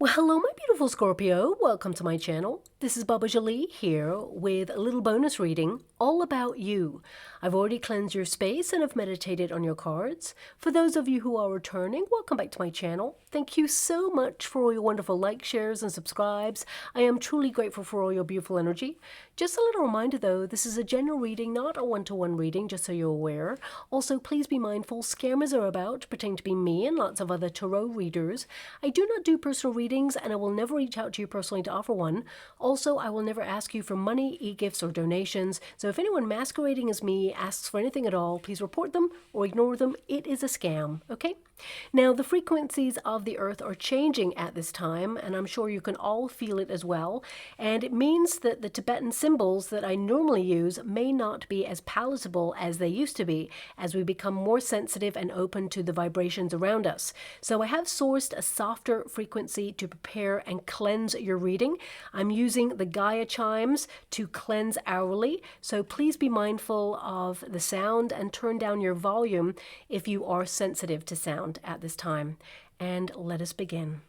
Well, hello, my beautiful Scorpio. Welcome to my channel. This is Baba Jolie here with a little bonus reading all about you. I've already cleansed your space and have meditated on your cards. For those of you who are returning, welcome back to my channel. Thank you so much for all your wonderful likes, shares, and subscribes. I am truly grateful for all your beautiful energy. Just a little reminder though, this is a general reading, not a one-to-one reading, just so you're aware. Also, please be mindful, scammers are about, pretending to be me and lots of other tarot readers. I do not do personal readings, and I will never reach out to you personally to offer one. Also, I will never ask you for money, e-gifts, or donations. So if anyone masquerading as me asks for anything at all, please report them or ignore them. It is a scam, okay? Now, the frequencies of the earth are changing at this time, and I'm sure you can all feel it as well. And it means that the Tibetan symbols that I normally use may not be as palatable as they used to be as we become more sensitive and open to the vibrations around us. So I have sourced a softer frequency to prepare and cleanse your reading. I'm using the Gaia chimes to cleanse hourly, so please be mindful of the sound and turn down your volume if you are sensitive to sound at this time. And let us begin.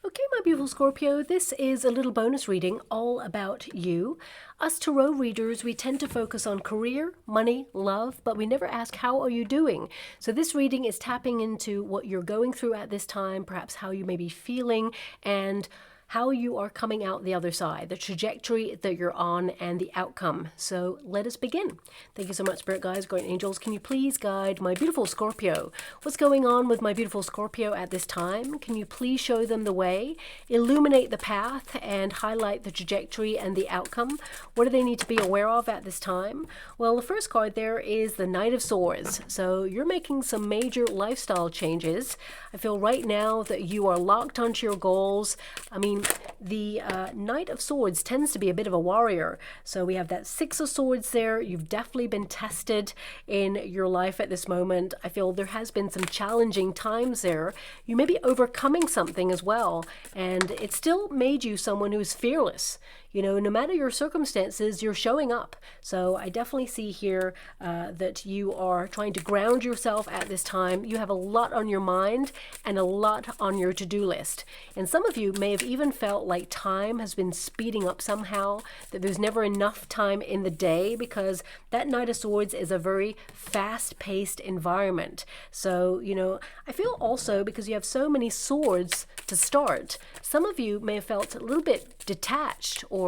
Okay, my beautiful Scorpio, this is a little bonus reading all about you. Us tarot readers, we tend to focus on career, money, love, but we never ask, how are you doing? So this reading is tapping into what you're going through at this time, perhaps how you may be feeling, and how you are coming out the other side, the trajectory that you're on, and the outcome. So let us begin. Thank you so much, Spirit Guides, Great Angels. Can you please guide my beautiful Scorpio? What's going on with my beautiful Scorpio at this time? Can you please show them the way, illuminate the path, and highlight the trajectory and the outcome? What do they need to be aware of at this time? Well, the first card there is the Knight of Swords. So you're making some major lifestyle changes. I feel right now that you are locked onto your goals. I mean, the Knight of Swords tends to be a bit of a warrior. So we have that Six of Swords there. You've definitely been tested in your life at this moment. I feel there has been some challenging times there. You may be overcoming something as well, and it still made you someone who's fearless. You know, no matter your circumstances, you're showing up. So I definitely see here that you are trying to ground yourself at this time. You have a lot on your mind and a lot on your to-do list. And some of you may have even felt like time has been speeding up somehow, that there's never enough time in the day, because that Knight of Swords is a very fast-paced environment. So, you know, I feel also because you have so many swords to start, some of you may have felt a little bit detached or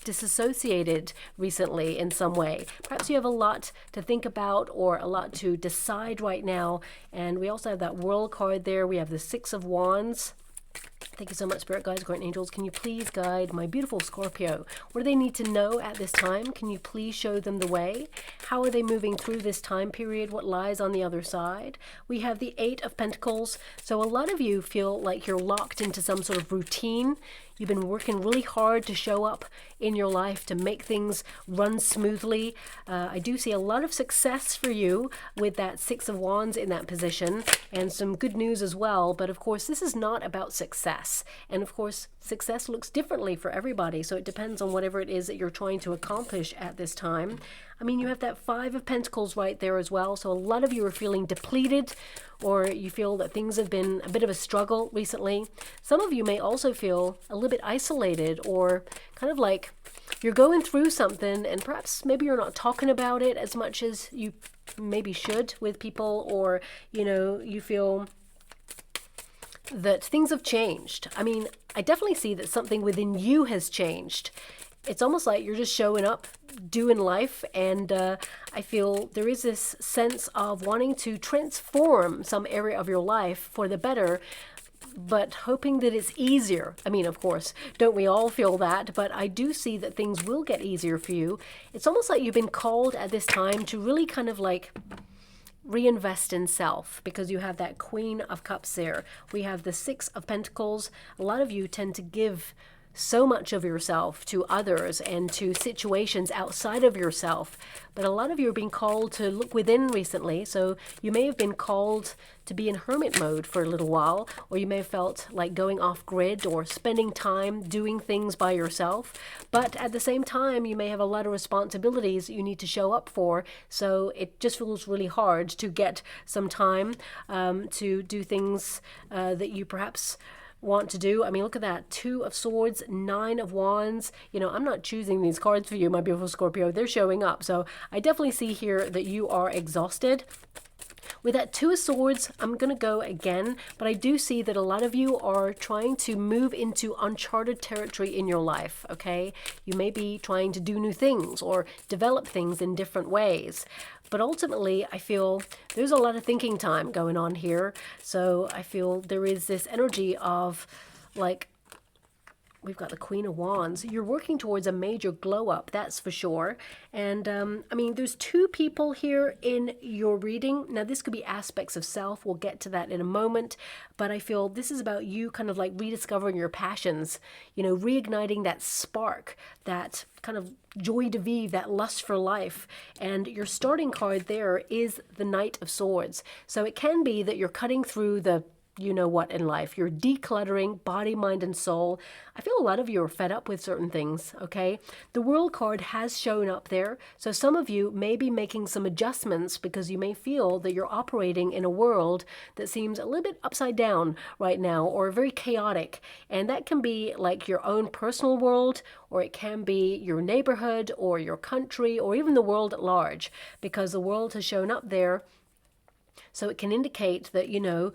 disassociated recently in some way. Perhaps you have a lot to think about or a lot to decide right now. And we also have that World card there. We have the Six of Wands. Thank you so much, Spirit Guides, Great Angels. Can you please guide my beautiful Scorpio? What do they need to know at this time? Can you please show them the way? How are they moving through this time period? What lies on the other side? We have the Eight of Pentacles. So a lot of you feel like you're locked into some sort of routine. You've been working really hard to show up in your life to make things run smoothly. I do see a lot of success for you with that Six of Wands in that position, and some good news as well. But of course, this is not about success. And of course, success looks differently for everybody. So it depends on whatever it is that you're trying to accomplish at this time. I mean, you have that Five of Pentacles right there as well. So a lot of you are feeling depleted, or you feel that things have been a bit of a struggle recently. Some of you may also feel a little bit isolated, or kind of like you're going through something and perhaps maybe you're not talking about it as much as you maybe should with people, or, you know, you feel that things have changed. I mean, I definitely see that something within you has changed. It's almost like you're just showing up, doing life, and I feel there is this sense of wanting to transform some area of your life for the better, but hoping that it's easier. I mean, of course, don't we all feel that? But I do see that things will get easier for you. It's almost like you've been called at this time to really kind of like reinvest in self, because you have that Queen of Cups there. We have the Six of Pentacles. A lot of you tend to give so much of yourself to others and to situations outside of yourself. But a lot of you are being called to look within recently. So you may have been called to be in hermit mode for a little while, or you may have felt like going off grid or spending time doing things by yourself. But at the same time, you may have a lot of responsibilities that you need to show up for. So it just feels really hard to get some time to do things that you perhaps want to do. I mean, look at that. Two of Swords, Nine of Wands. You know, I'm not choosing these cards for you, my beautiful Scorpio. They're showing up. So I definitely see here that you are exhausted. With that Two of Swords, I'm going to go again, but I do see that a lot of you are trying to move into uncharted territory in your life, okay? You may be trying to do new things or develop things in different ways. But ultimately, I feel there's a lot of thinking time going on here. So I feel there is this energy of like, we've got the Queen of Wands. You're working towards a major glow up, that's for sure. And I mean, there's two people here in your reading. Now, this could be aspects of self. We'll get to that in a moment. But I feel this is about you kind of like rediscovering your passions, you know, reigniting that spark, that kind of joy de vivre, that lust for life. And your starting card there is the Knight of Swords. So it can be that you're cutting through the you know what in life. You're decluttering body, mind, and soul. I feel a lot of you are fed up with certain things, okay? The World card has shown up there. So some of you may be making some adjustments because you may feel that you're operating in a world that seems a little bit upside down right now or very chaotic. And that can be like your own personal world, or it can be your neighborhood or your country or even the world at large, because the world has shown up there. So it can indicate that, you know,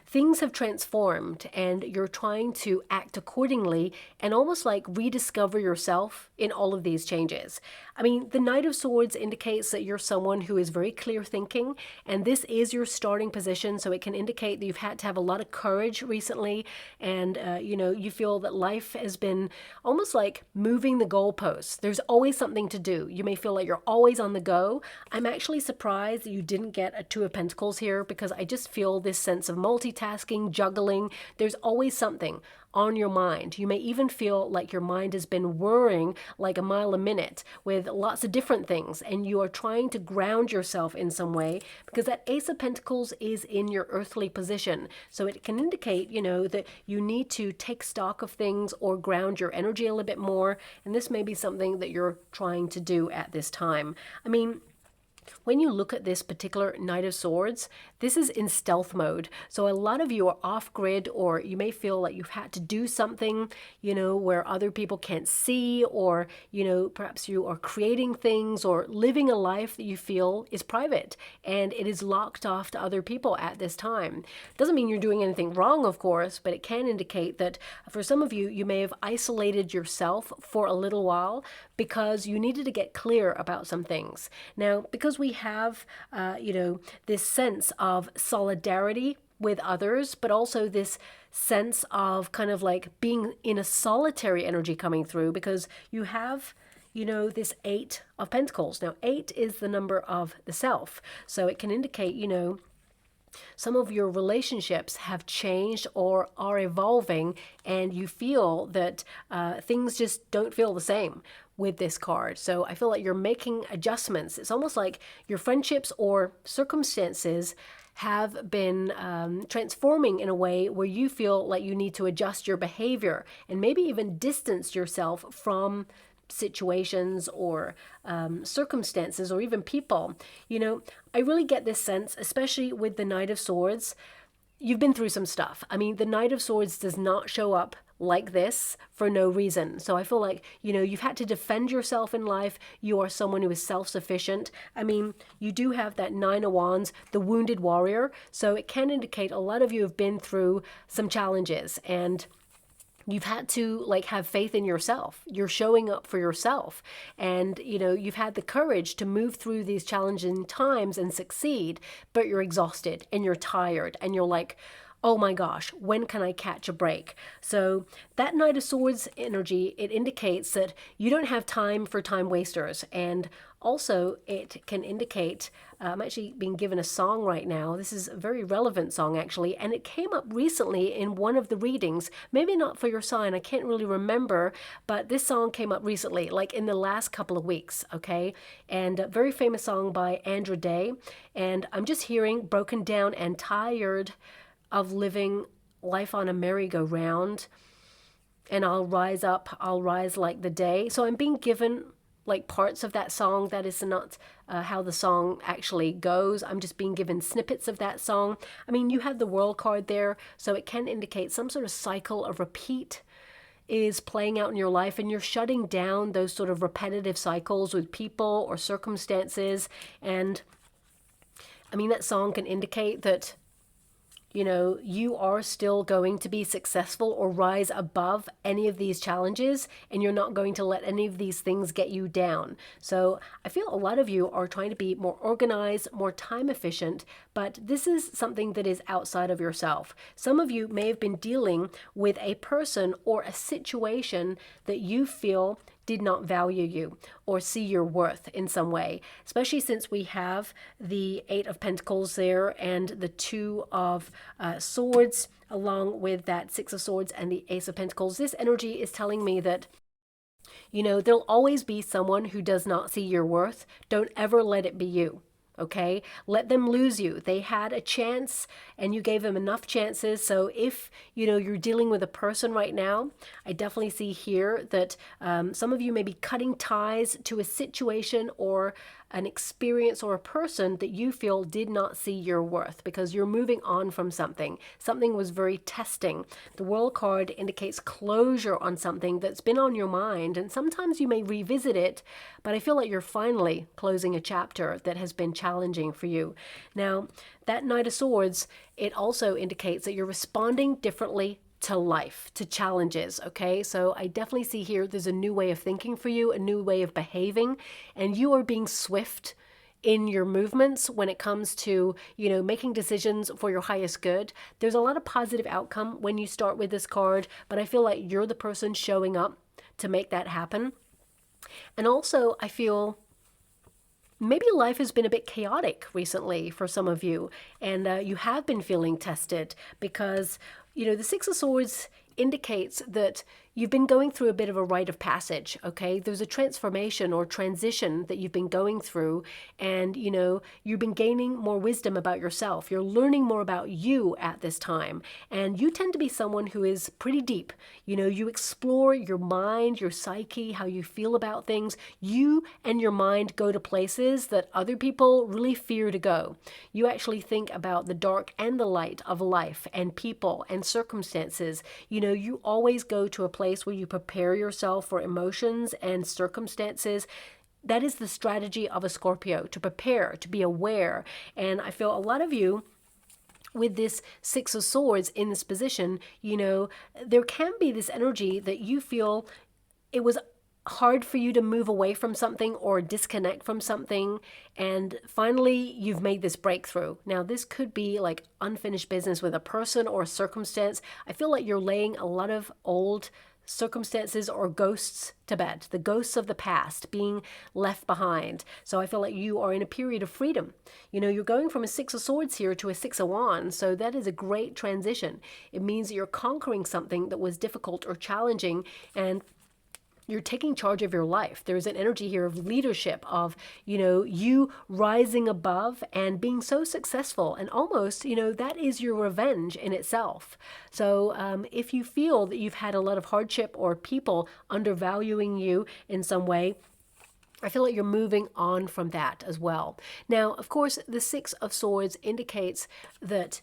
things have transformed and you're trying to act accordingly and almost like rediscover yourself in all of these changes. I mean, the Knight of Swords indicates that you're someone who is very clear thinking, and this is your starting position. So it can indicate that you've had to have a lot of courage recently, and, you know, you feel that life has been almost like moving the goalposts. There's always something to do. You may feel like you're always on the go. I'm actually surprised that you didn't get a Two of Pentacles here, because I just feel this sense of multitasking, juggling. There's always something on your mind. You may even feel like your mind has been whirring like a mile a minute with lots of different things, and you are trying to ground yourself in some way, because that Ace of Pentacles is in your earthly position. So it can indicate, you know, that you need to take stock of things or ground your energy a little bit more, and this may be something that you're trying to do at this time. I mean, when you look at this particular Knight of Swords, this is in stealth mode. So a lot of you are off grid, or you may feel like you've had to do something, you know, where other people can't see, or, you know, perhaps you are creating things or living a life that you feel is private and it is locked off to other people at this time. Doesn't mean you're doing anything wrong, of course, but it can indicate that for some of you, you may have isolated yourself for a little while because you needed to get clear about some things. Now, because we have, you know, this sense of solidarity with others, but also this sense of kind of like being in a solitary energy coming through, because you have, you know, this Eight of Pentacles. Now, 8 is the number of the self. So it can indicate, you know, some of your relationships have changed or are evolving, and you feel that things just don't feel the same with this card. So I feel like you're making adjustments. It's almost like your friendships or circumstances have been transforming in a way where you feel like you need to adjust your behavior and maybe even distance yourself from situations or circumstances or even people. You know, I really get this sense, especially with the Knight of Swords, you've been through some stuff. I mean, the Knight of Swords does not show up like this for no reason. So I feel like, you know, you've had to defend yourself in life. You are someone who is self-sufficient. I mean, you do have that Nine of Wands, the wounded warrior. So it can indicate a lot of you have been through some challenges, and you've had to like have faith in yourself. You're showing up for yourself. And, you know, you've had the courage to move through these challenging times and succeed, but you're exhausted and you're tired and you're like, oh my gosh, when can I catch a break? So that Knight of Swords energy, it indicates that you don't have time for time wasters. And also it can indicate, I'm actually being given a song right now. This is a very relevant song actually, and it came up recently in one of the readings, maybe not for your sign, I can't really remember, but this song came up recently, like in the last couple of weeks, okay? And a very famous song by Andra Day. And I'm just hearing broken down and tired of living life on a merry-go-round, and I'll rise up, I'll rise like the day. So I'm being given like parts of that song. That is not how the song actually goes. I'm just being given snippets of that song. I mean, you have the World card there, so it can indicate some sort of cycle of repeat is playing out in your life, and you're shutting down those sort of repetitive cycles with people or circumstances. And I mean, that song can indicate that, you know, you are still going to be successful or rise above any of these challenges, and you're not going to let any of these things get you down. So I feel a lot of you are trying to be more organized, more time efficient, but this is something that is outside of yourself. Some of you may have been dealing with a person or a situation that you feel did not value you or see your worth in some way, especially since we have the Eight of Pentacles there and the Two of Swords, along with that Six of Swords and the Ace of Pentacles. This energy is telling me that, you know, there'll always be someone who does not see your worth. Don't ever let it be you. Okay, let them lose you. They had a chance and you gave them enough chances. So if, you know, you're dealing with a person right now, I definitely see here that some of you may be cutting ties to a situation or an experience or a person that you feel did not see your worth, because you're moving on from something. Something was very testing. The World card indicates closure on something that's been on your mind, and sometimes you may revisit it, but I feel like you're finally closing a chapter that has been challenging for you. Now, that Knight of Swords, it also indicates that you're responding differently to life, to challenges, okay? So I definitely see here there's a new way of thinking for you, a new way of behaving, and you are being swift in your movements when it comes to, you know, making decisions for your highest good. There's a lot of positive outcome when you start with this card, but I feel like you're the person showing up to make that happen. And also, I feel maybe life has been a bit chaotic recently for some of you, and you have been feeling tested because, you know, the Six of Swords indicates that you've been going through a bit of a rite of passage, okay? There's a transformation or transition that you've been going through, and, you know, you've been gaining more wisdom about yourself. You're learning more about you at this time, and you tend to be someone who is pretty deep. You know, you explore your mind, your psyche, how you feel about things. You and your mind go to places that other people really fear to go. You actually think about the dark and the light of life and people and circumstances. You know, you always go to a place where you prepare yourself for emotions and circumstances. That is the strategy of a Scorpio, to prepare, to be aware. And I feel a lot of you with this Six of Swords in this position, you know, there can be this energy that you feel it was hard for you to move away from something or disconnect from something, and finally you've made this breakthrough. Now this could be like unfinished business with a person or a circumstance. I feel like you're laying a lot of old circumstances or ghosts to bed, the ghosts of the past being left behind. So I feel like you are in a period of freedom. You know, you're going from a Six of Swords here to a Six of Wands, so that is a great transition. It means that you're conquering something that was difficult or challenging, and you're taking charge of your life. There's an energy here of leadership, of, you know, you rising above and being so successful, and almost, you know, that is your revenge in itself. So if you feel that you've had a lot of hardship or people undervaluing you in some way, I feel like you're moving on from that as well. Now, of course, the Six of Swords indicates that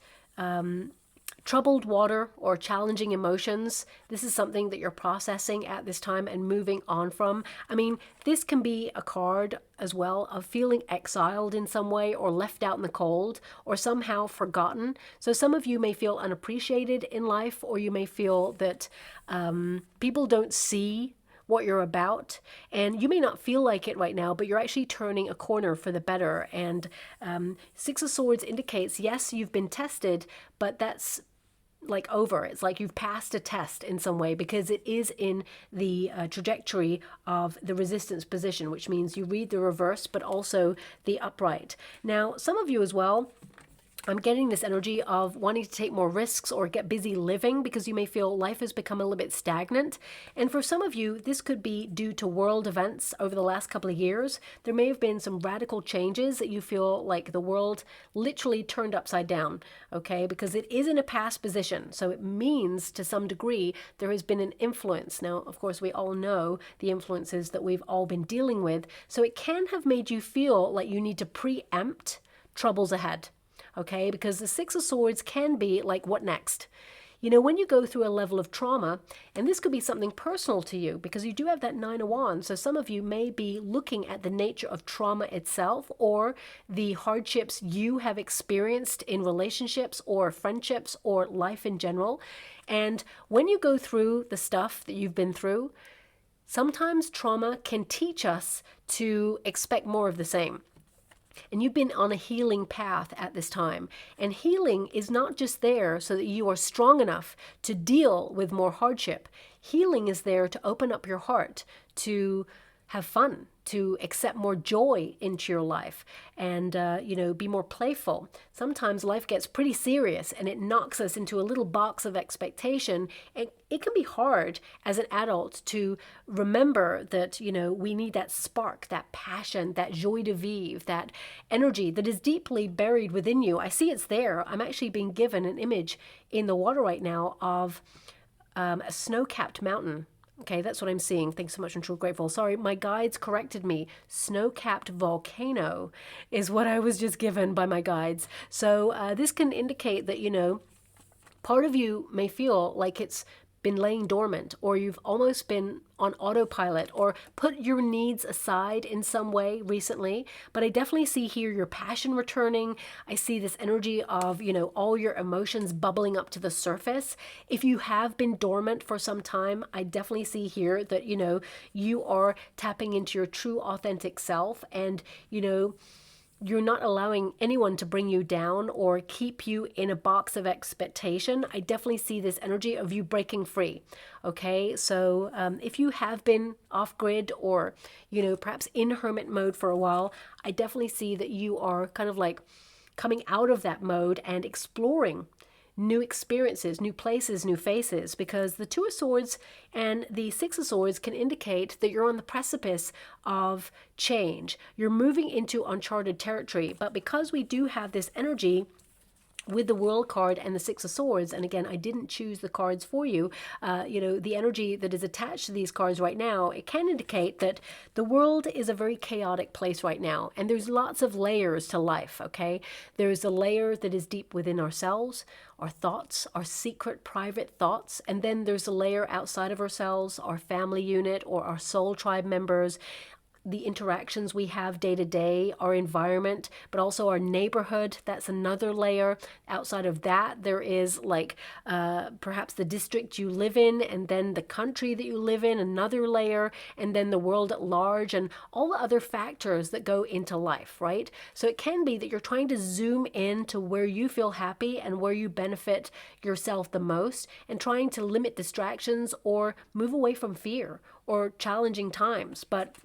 troubled water or challenging emotions, this is something that you're processing at this time and moving on from. I mean, this can be a card as well of feeling exiled in some way, or left out in the cold, or somehow forgotten. So some of you may feel unappreciated in life, or you may feel that people don't see what you're about, and you may not feel like it right now, but you're actually turning a corner for the better. And Six of Swords indicates, yes, you've been tested, but that's like over. It's like you've passed a test in some way, because it is in the trajectory of the resistance position, which means you read the reverse but also the upright. Now, some of you as well, I'm getting this energy of wanting to take more risks or get busy living, because you may feel life has become a little bit stagnant. And for some of you, this could be due to world events over the last couple of years. There may have been some radical changes that you feel like the world literally turned upside down, okay? Because it is in a past position. So it means to some degree there has been an influence. Now, of course, we all know the influences that we've all been dealing with. So it can have made you feel like you need to preempt troubles ahead. Okay, because the Six of Swords can be like, what next? You know, when you go through a level of trauma, and this could be something personal to you, because you do have that Nine of Wands. So some of you may be looking at the nature of trauma itself, or the hardships you have experienced in relationships or friendships or life in general. And when you go through the stuff that you've been through, sometimes trauma can teach us to expect more of the same. And you've been on a healing path at this time. And healing is not just there so that you are strong enough to deal with more hardship. Healing is there to open up your heart, to have fun, to accept more joy into your life, and be more playful. Sometimes life gets pretty serious and it knocks us into a little box of expectation. And it can be hard as an adult to remember that, we need that spark, that passion, that joie de vivre, that energy that is deeply buried within you. I see it's there. I'm actually being given an image in the water right now of a snow-capped mountain. Okay, that's what I'm seeing. Thanks so much. I'm truly grateful. Sorry, my guides corrected me. Snow-capped volcano is what I was just given by my guides. So this can indicate that, part of you may feel like it's been laying dormant, or you've almost been on autopilot, or put your needs aside in some way recently. But I definitely see here your passion returning. I see this energy of, all your emotions bubbling up to the surface. If you have been dormant for some time, I definitely see here that, you are tapping into your true authentic self, and, you're not allowing anyone to bring you down or keep you in a box of expectation. I definitely see this energy of you breaking free. Okay, so if you have been off grid, or, perhaps in hermit mode for a while, I definitely see that you are kind of like coming out of that mode and exploring new experiences, new places, new faces, because the Two of Swords and the Six of Swords can indicate that you're on the precipice of change. You're moving into uncharted territory. But because we do have this energy with the World card and the Six of Swords, and again, I didn't choose the cards for you, the energy that is attached to these cards right now, it can indicate that the world is a very chaotic place right now, and there's lots of layers to life, okay? There's a layer that is deep within ourselves, our thoughts, our secret private thoughts, and then there's a layer outside of ourselves, our family unit or our soul tribe members, the interactions we have day to day, our environment, but also our neighborhood. That's another layer. Outside of that, there is perhaps the district you live in, and then the country that you live in, another layer, and then the world at large, and all the other factors that go into life, right? So it can be that you're trying to zoom in to where you feel happy and where you benefit yourself the most, and trying to limit distractions or move away from fear or challenging times. But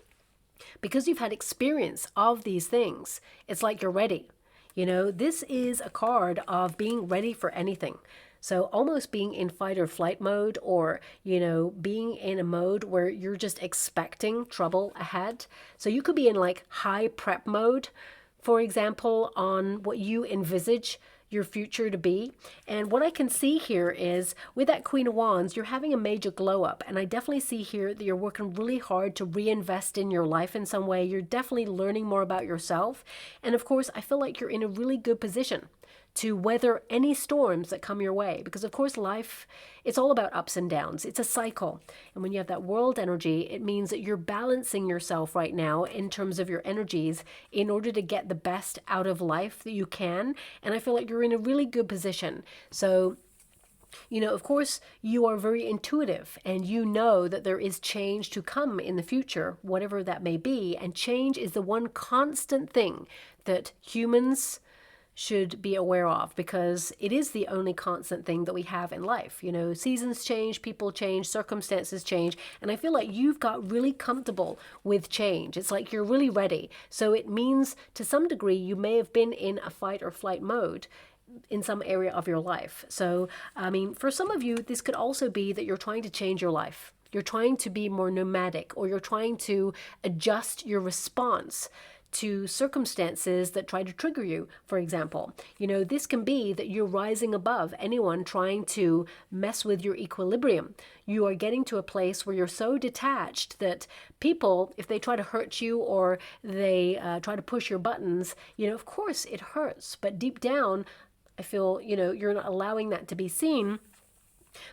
because you've had experience of these things, it's like you're ready. This is a card of being ready for anything. So almost being in fight or flight mode, or, being in a mode where you're just expecting trouble ahead. So you could be in like high prep mode, for example, on what you envisage your future to be. And what I can see here is with that Queen of Wands, you're having a major glow up. And I definitely see here that you're working really hard to reinvest in your life in some way. You're definitely learning more about yourself. And of course, I feel like you're in a really good position to weather any storms that come your way. Because of course, life, it's all about ups and downs. It's a cycle. And when you have that world energy, it means that you're balancing yourself right now in terms of your energies in order to get the best out of life that you can. And I feel like you're in a really good position. So, of course, you are very intuitive, and you know that there is change to come in the future, whatever that may be. And change is the one constant thing that humans should be aware of, because it is the only constant thing that we have in life. You know, seasons change, people change, circumstances change, and I feel like you've got really comfortable with change. It's like you're really ready. So it means to some degree you may have been in a fight or flight mode in some area of your life. So, I mean, for some of you, this could also be that you're trying to change your life. You're trying to be more nomadic, or you're trying to adjust your response to circumstances that try to trigger you, for example. You know, this can be that you're rising above anyone trying to mess with your equilibrium. You are getting to a place where you're so detached that people, if they try to hurt you or they try to push your buttons, you know, of course it hurts. But deep down, I feel, you know, you're not allowing that to be seen.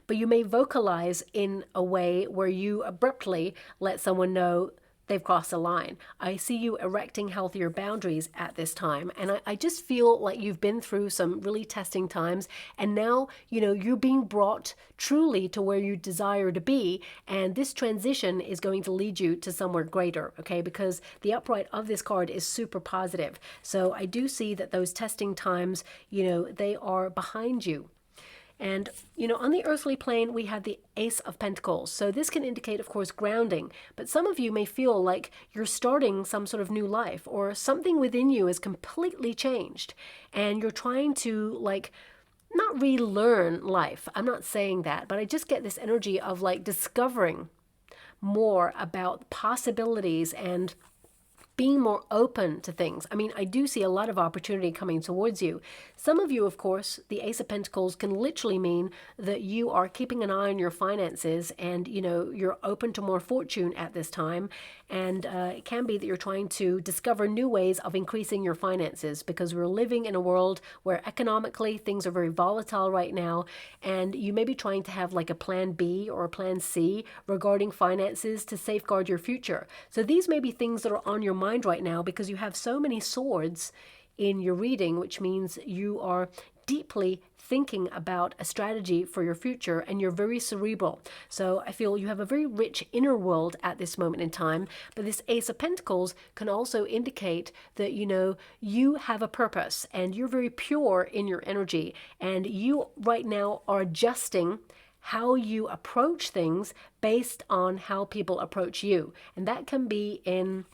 But you may vocalize in a way where you abruptly let someone know they've crossed a line. I see you erecting healthier boundaries at this time. And I just feel like you've been through some really testing times. And now, you know, you're being brought truly to where you desire to be. And this transition is going to lead you to somewhere greater, okay? Because the upright of this card is super positive. So I do see that those testing times, you know, they are behind you. And, you know, on the earthly plane, we have the Ace of Pentacles. So this can indicate, of course, grounding. But some of you may feel like you're starting some sort of new life, or something within you is completely changed. And you're trying to, like, not relearn life. I'm not saying that, but I just get this energy of, like, discovering more about possibilities and being more open to things. I mean, I do see a lot of opportunity coming towards you. Some of you, of course, the Ace of Pentacles can literally mean that you are keeping an eye on your finances and, you know, you're open to more fortune at this time. And it can be that you're trying to discover new ways of increasing your finances, because we're living in a world where economically things are very volatile right now. And you may be trying to have like a plan B or a plan C regarding finances to safeguard your future. So these may be things that are on your mind right now, because you have so many swords in your reading, which means you are deeply thinking about a strategy for your future, and you're very cerebral. So I feel you have a very rich inner world at this moment in time. But this Ace of Pentacles can also indicate that, you know, you have a purpose and you're very pure in your energy, and you right now are adjusting how you approach things based on how people approach you. And that can be in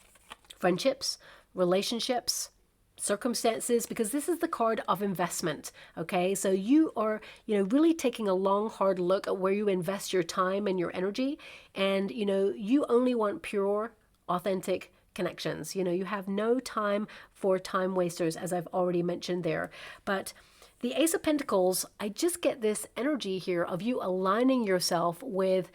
friendships, relationships, circumstances, because this is the card of investment. Okay, so you are, you know, really taking a long, hard look at where you invest your time and your energy. And, you know, you only want pure, authentic connections. You know, you have no time for time wasters, as I've already mentioned there. But the Ace of Pentacles, I just get this energy here of you aligning yourself with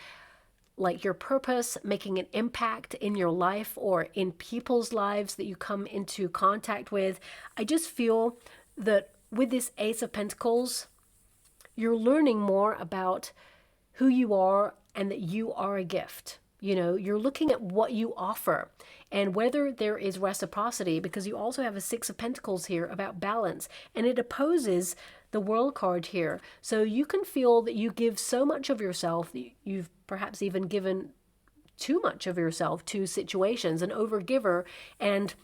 like your purpose, making an impact in your life or in people's lives that you come into contact with. I just feel that with this Ace of Pentacles, you're learning more about who you are and that you are a gift. You know, you're looking at what you offer and whether there is reciprocity, because you also have a Six of Pentacles here about balance, and it opposes the World card here. So you can feel that you give so much of yourself, that you've perhaps even given too much of yourself to situations, an overgiver, and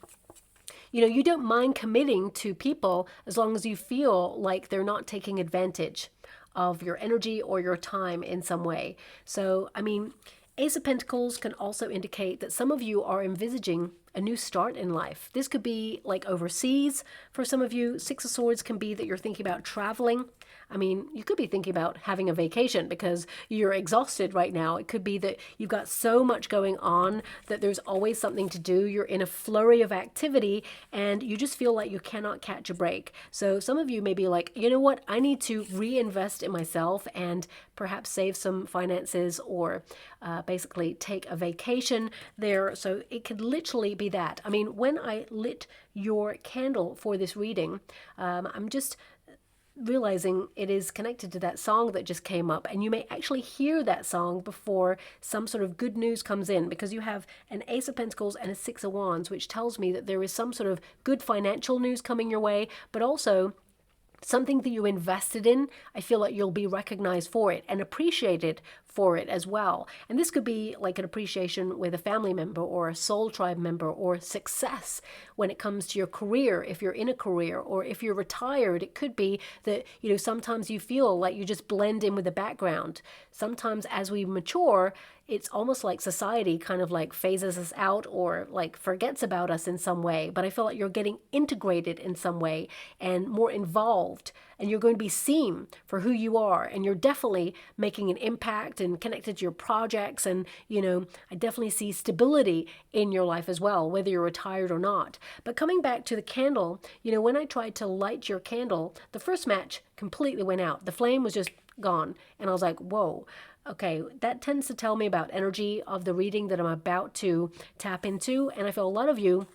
you know, you don't mind committing to people as long as you feel like they're not taking advantage of your energy or your time in some way. So, I mean, Ace of Pentacles can also indicate that some of you are envisaging a new start in life. This could be like overseas for some of you. Six of Swords can be that you're thinking about traveling. I mean, you could be thinking about having a vacation because you're exhausted right now. It could be that you've got so much going on that there's always something to do. You're in a flurry of activity and you just feel like you cannot catch a break. So some of you may be like, you know what? I need to reinvest in myself and perhaps save some finances or basically take a vacation there. So it could literally be that. I mean, when I lit your candle for this reading, I'm just realizing it is connected to that song that just came up, and you may actually hear that song before some sort of good news comes in, because you have an Ace of Pentacles and a Six of Wands, which tells me that there is some sort of good financial news coming your way, but also something that you invested in. I feel like you'll be recognized for it and appreciated for it as well. And this could be like an appreciation with a family member or a soul tribe member, or success when it comes to your career, if you're in a career, or if you're retired. It could be that, you know, sometimes you feel like you just blend in with the background. Sometimes as we mature, it's almost like society kind of like phases us out or like forgets about us in some way. But I feel like you're getting integrated in some way and more involved, and you're going to be seen for who you are. And you're definitely making an impact and connected to your projects. And, you know, I definitely see stability in your life as well, whether you're retired or not. But coming back to the candle, you know, when I tried to light your candle, the first match completely went out. The flame was just gone. And I was like, whoa. Okay, that tends to tell me about energy of the reading that I'm about to tap into. And I feel a lot of you,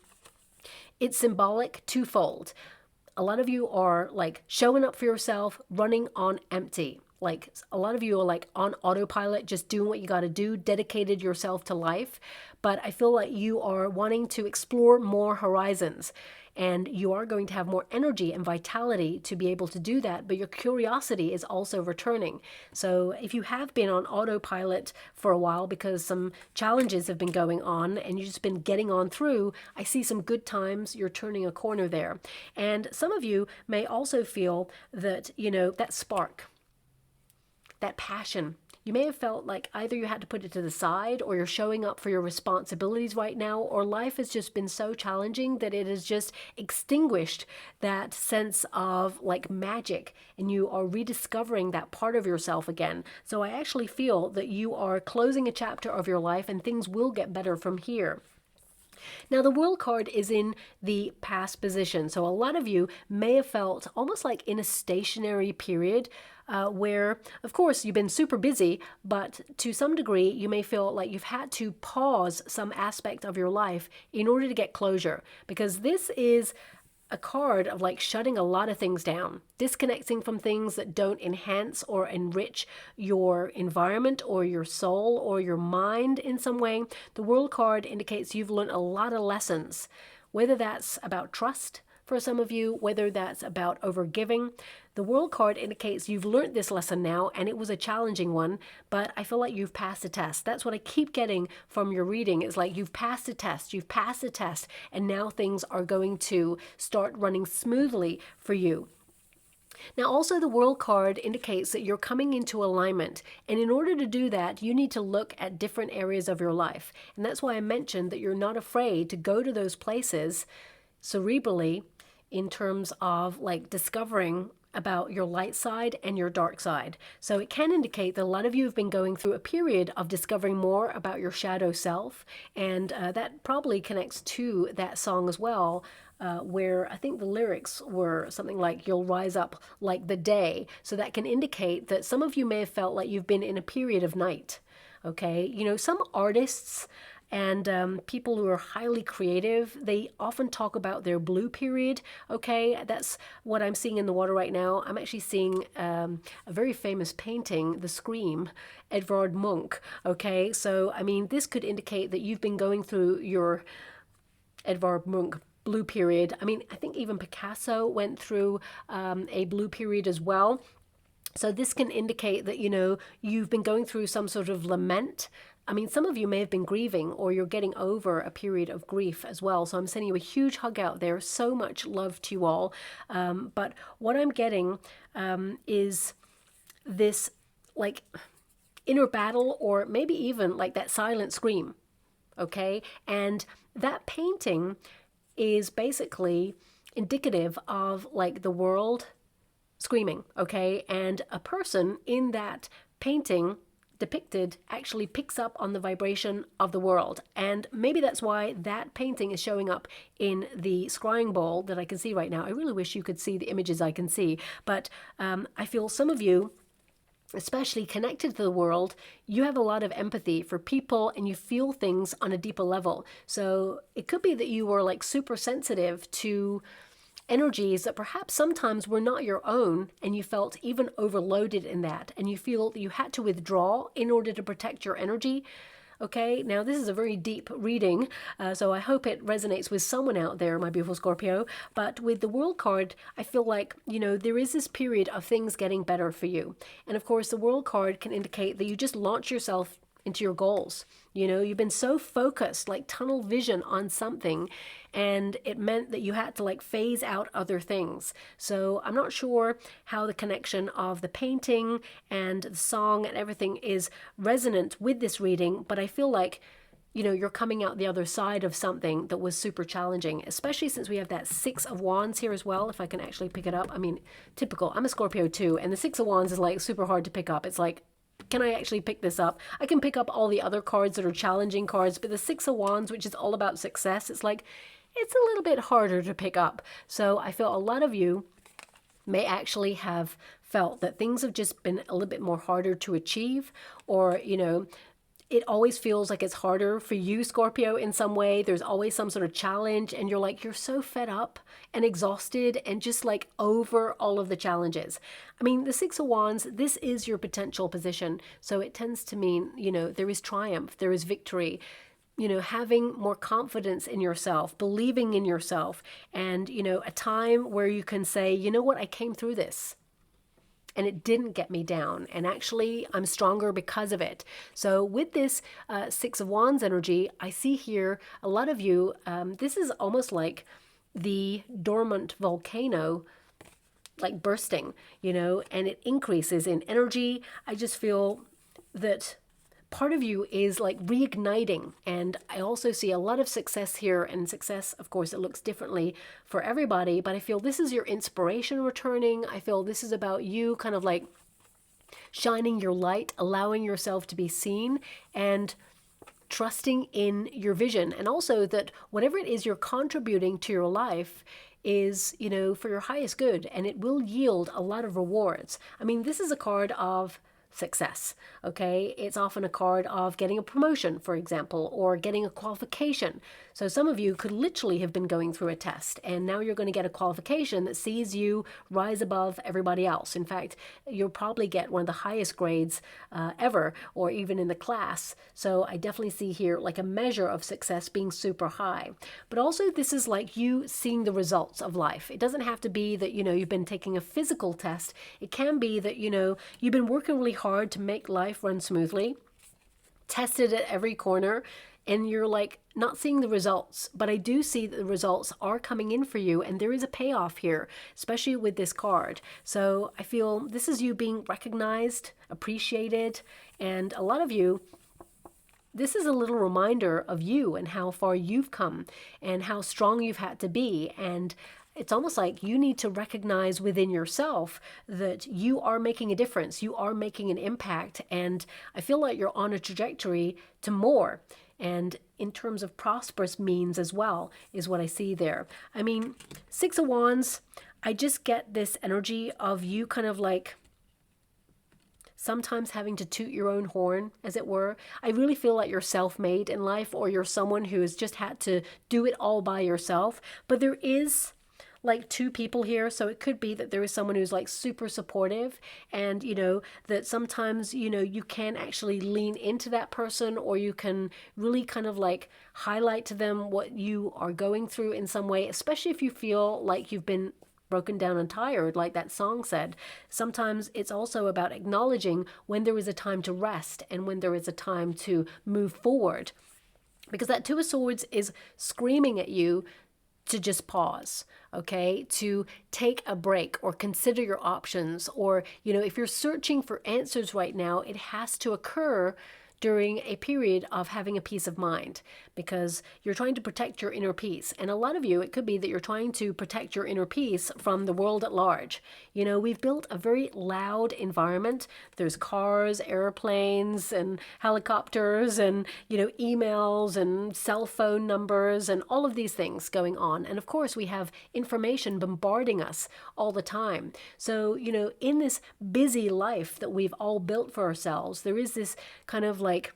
it's symbolic twofold. A lot of you are like showing up for yourself, running on empty. Like a lot of you are like on autopilot, just doing what you got to do, dedicated yourself to life. But I feel like you are wanting to explore more horizons. And you are going to have more energy and vitality to be able to do that, but your curiosity is also returning. So if you have been on autopilot for a while because some challenges have been going on and you've just been getting on through, I see some good times. You're turning a corner there. And some of you may also feel that, you know, that spark, that passion, you may have felt like either you had to put it to the side, or you're showing up for your responsibilities right now, or life has just been so challenging that it has just extinguished that sense of like magic, and you are rediscovering that part of yourself again. So I actually feel that you are closing a chapter of your life, and things will get better from here. Now, the World card is in the past position. So a lot of you may have felt almost like in a stationary period where, of course, you've been super busy, but to some degree, you may feel like you've had to pause some aspect of your life in order to get closure, because this is a card of like shutting a lot of things down, disconnecting from things that don't enhance or enrich your environment or your soul or your mind in some way. The World card indicates you've learned a lot of lessons, whether that's about trust for some of you, whether that's about overgiving. The World card indicates you've learned this lesson now, and it was a challenging one, but I feel like you've passed the test. That's what I keep getting from your reading. It's like you've passed the test, and now things are going to start running smoothly for you. Now, also the World card indicates that you're coming into alignment, and in order to do that, you need to look at different areas of your life. And that's why I mentioned that you're not afraid to go to those places cerebrally, in terms of like discovering about your light side and your dark side. So it can indicate that a lot of you have been going through a period of discovering more about your shadow self, and that probably connects to that song as well, where I think the lyrics were something like, you'll rise up like the day. So that can indicate that some of you may have felt like you've been in a period of night. Okay, you know, some artists and people who are highly creative, they often talk about their blue period. Okay, that's what I'm seeing in the water right now. I'm actually seeing a very famous painting, The Scream, Edvard Munch. Okay, so I mean, this could indicate that you've been going through your Edvard Munch blue period. I mean, I think even Picasso went through a blue period as well. So this can indicate that, you know, you've been going through some sort of lament. I mean, some of you may have been grieving, or you're getting over a period of grief as well. So I'm sending you a huge hug out there. So much love to you all. But what I'm getting is this like inner battle, or maybe even like that silent scream. Okay. And that painting is basically indicative of like the world screaming. Okay. And a person in that painting depicted actually picks up on the vibration of the world. And maybe that's why that painting is showing up in the scrying bowl that I can see right now. I really wish you could see the images I can see, but I feel some of you, especially connected to the world, you have a lot of empathy for people and you feel things on a deeper level. So it could be that you were like super sensitive to energies that perhaps sometimes were not your own, and you felt even overloaded in that, and you feel that you had to withdraw in order to protect your energy. Okay, now this is a very deep reading, so I hope it resonates with someone out there, my beautiful Scorpio. But with the World card, I feel like, there is this period of things getting better for you. And of course, the World card can indicate that you just launch yourself into your goals. You've been so focused, like tunnel vision on something, and it meant that you had to like phase out other things. So I'm not sure how the connection of the painting and the song and everything is resonant with this reading, but I feel like you're coming out the other side of something that was super challenging, especially since we have that Six of Wands here as well, if I can actually pick it up. I mean, typical. I'm a Scorpio too, and the Six of Wands is like super hard to pick up. It's like, can I actually pick this up? I can pick up all the other cards that are challenging cards, but the Six of Wands, which is all about success, it's like, it's a little bit harder to pick up. So I feel a lot of you may actually have felt that things have just been a little bit more harder to achieve, or, it always feels like it's harder for you, Scorpio, in some way. There's always some sort of challenge, and you're so fed up and exhausted and just like over all of the challenges. I mean, the Six of Wands, this is your potential position. So it tends to mean, there is triumph, there is victory, having more confidence in yourself, believing in yourself, and, a time where you can say, you know what, I came through this. And it didn't get me down. And actually, I'm stronger because of it. So with this Six of Wands energy, I see here a lot of you, this is almost like the dormant volcano, like bursting, and it increases in energy. I just feel that part of you is like reigniting. And I also see a lot of success here, and success, of course, it looks differently for everybody, but I feel this is your inspiration returning. I feel this is about you kind of like shining your light, allowing yourself to be seen, and trusting in your vision. And also that whatever it is you're contributing to your life is, for your highest good, and it will yield a lot of rewards. I mean, this is a card of success. Okay, it's often a card of getting a promotion, for example, or getting a qualification. So some of you could literally have been going through a test, and now you're going to get a qualification that sees you rise above everybody else. In fact, you'll probably get one of the highest grades ever, or even in the class. So I definitely see here like a measure of success being super high. But also this is like you seeing the results of life. It doesn't have to be that, you've been taking a physical test. It can be that, you've been working really hard to make life run smoothly, tested at every corner, and you're like not seeing the results. But I do see that the results are coming in for you, and there is a payoff here, especially with this card. So I feel this is you being recognized, appreciated, and a lot of you, this is a little reminder of you and how far you've come and how strong you've had to be. And it's almost like you need to recognize within yourself that you are making a difference, you are making an impact, and I feel like you're on a trajectory to more. And in terms of prosperous means as well, is what I see there. I mean, Six of Wands, I just get this energy of you kind of like sometimes having to toot your own horn, as it were. I really feel like you're self-made in life, or you're someone who has just had to do it all by yourself. But there is like two people here, so it could be that there is someone who's like super supportive, and that sometimes you can actually lean into that person, or you can really kind of like highlight to them what you are going through in some way, especially if you feel like you've been broken down and tired, like that song said. Sometimes it's also about acknowledging when there is a time to rest and when there is a time to move forward, because that Two of Swords is screaming at you to just pause, okay? To take a break or consider your options, or, if you're searching for answers right now, it has to occur during a period of having a peace of mind, because you're trying to protect your inner peace. And a lot of you, it could be that you're trying to protect your inner peace from the world at large. We've built a very loud environment. There's cars, airplanes, and helicopters, and, emails and cell phone numbers and all of these things going on. And of course, we have information bombarding us all the time. So, in this busy life that we've all built for ourselves, there is this kind of like,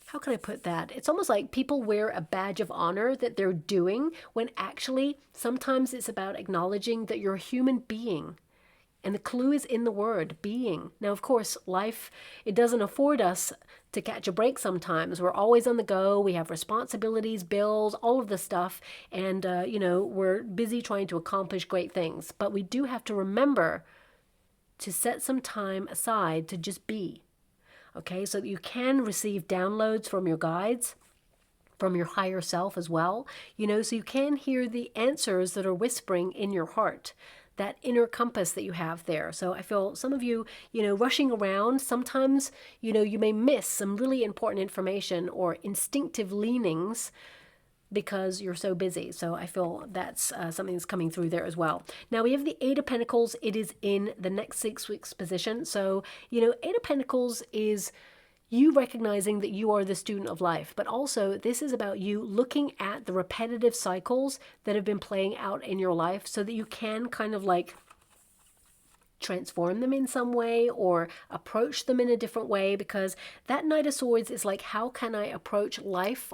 how can I put that? It's almost like people wear a badge of honor that they're doing, when actually sometimes it's about acknowledging that you're a human being. And the clue is in the word being. Now, of course, life, it doesn't afford us to catch a break sometimes. We're always on the go. We have responsibilities, bills, all of the stuff. And, we're busy trying to accomplish great things. But we do have to remember to set some time aside to just be. Okay, so that you can receive downloads from your guides, from your higher self as well, so you can hear the answers that are whispering in your heart, that inner compass that you have there. So I feel some of you, rushing around, sometimes, you may miss some really important information or instinctive leanings because you're so busy. So I feel that's something that's coming through there as well. Now we have the Eight of Pentacles. It is in the next 6 weeks position. So, Eight of Pentacles is you recognizing that you are the student of life, but also this is about you looking at the repetitive cycles that have been playing out in your life so that you can kind of like transform them in some way or approach them in a different way, because that Knight of Swords is like, how can I approach life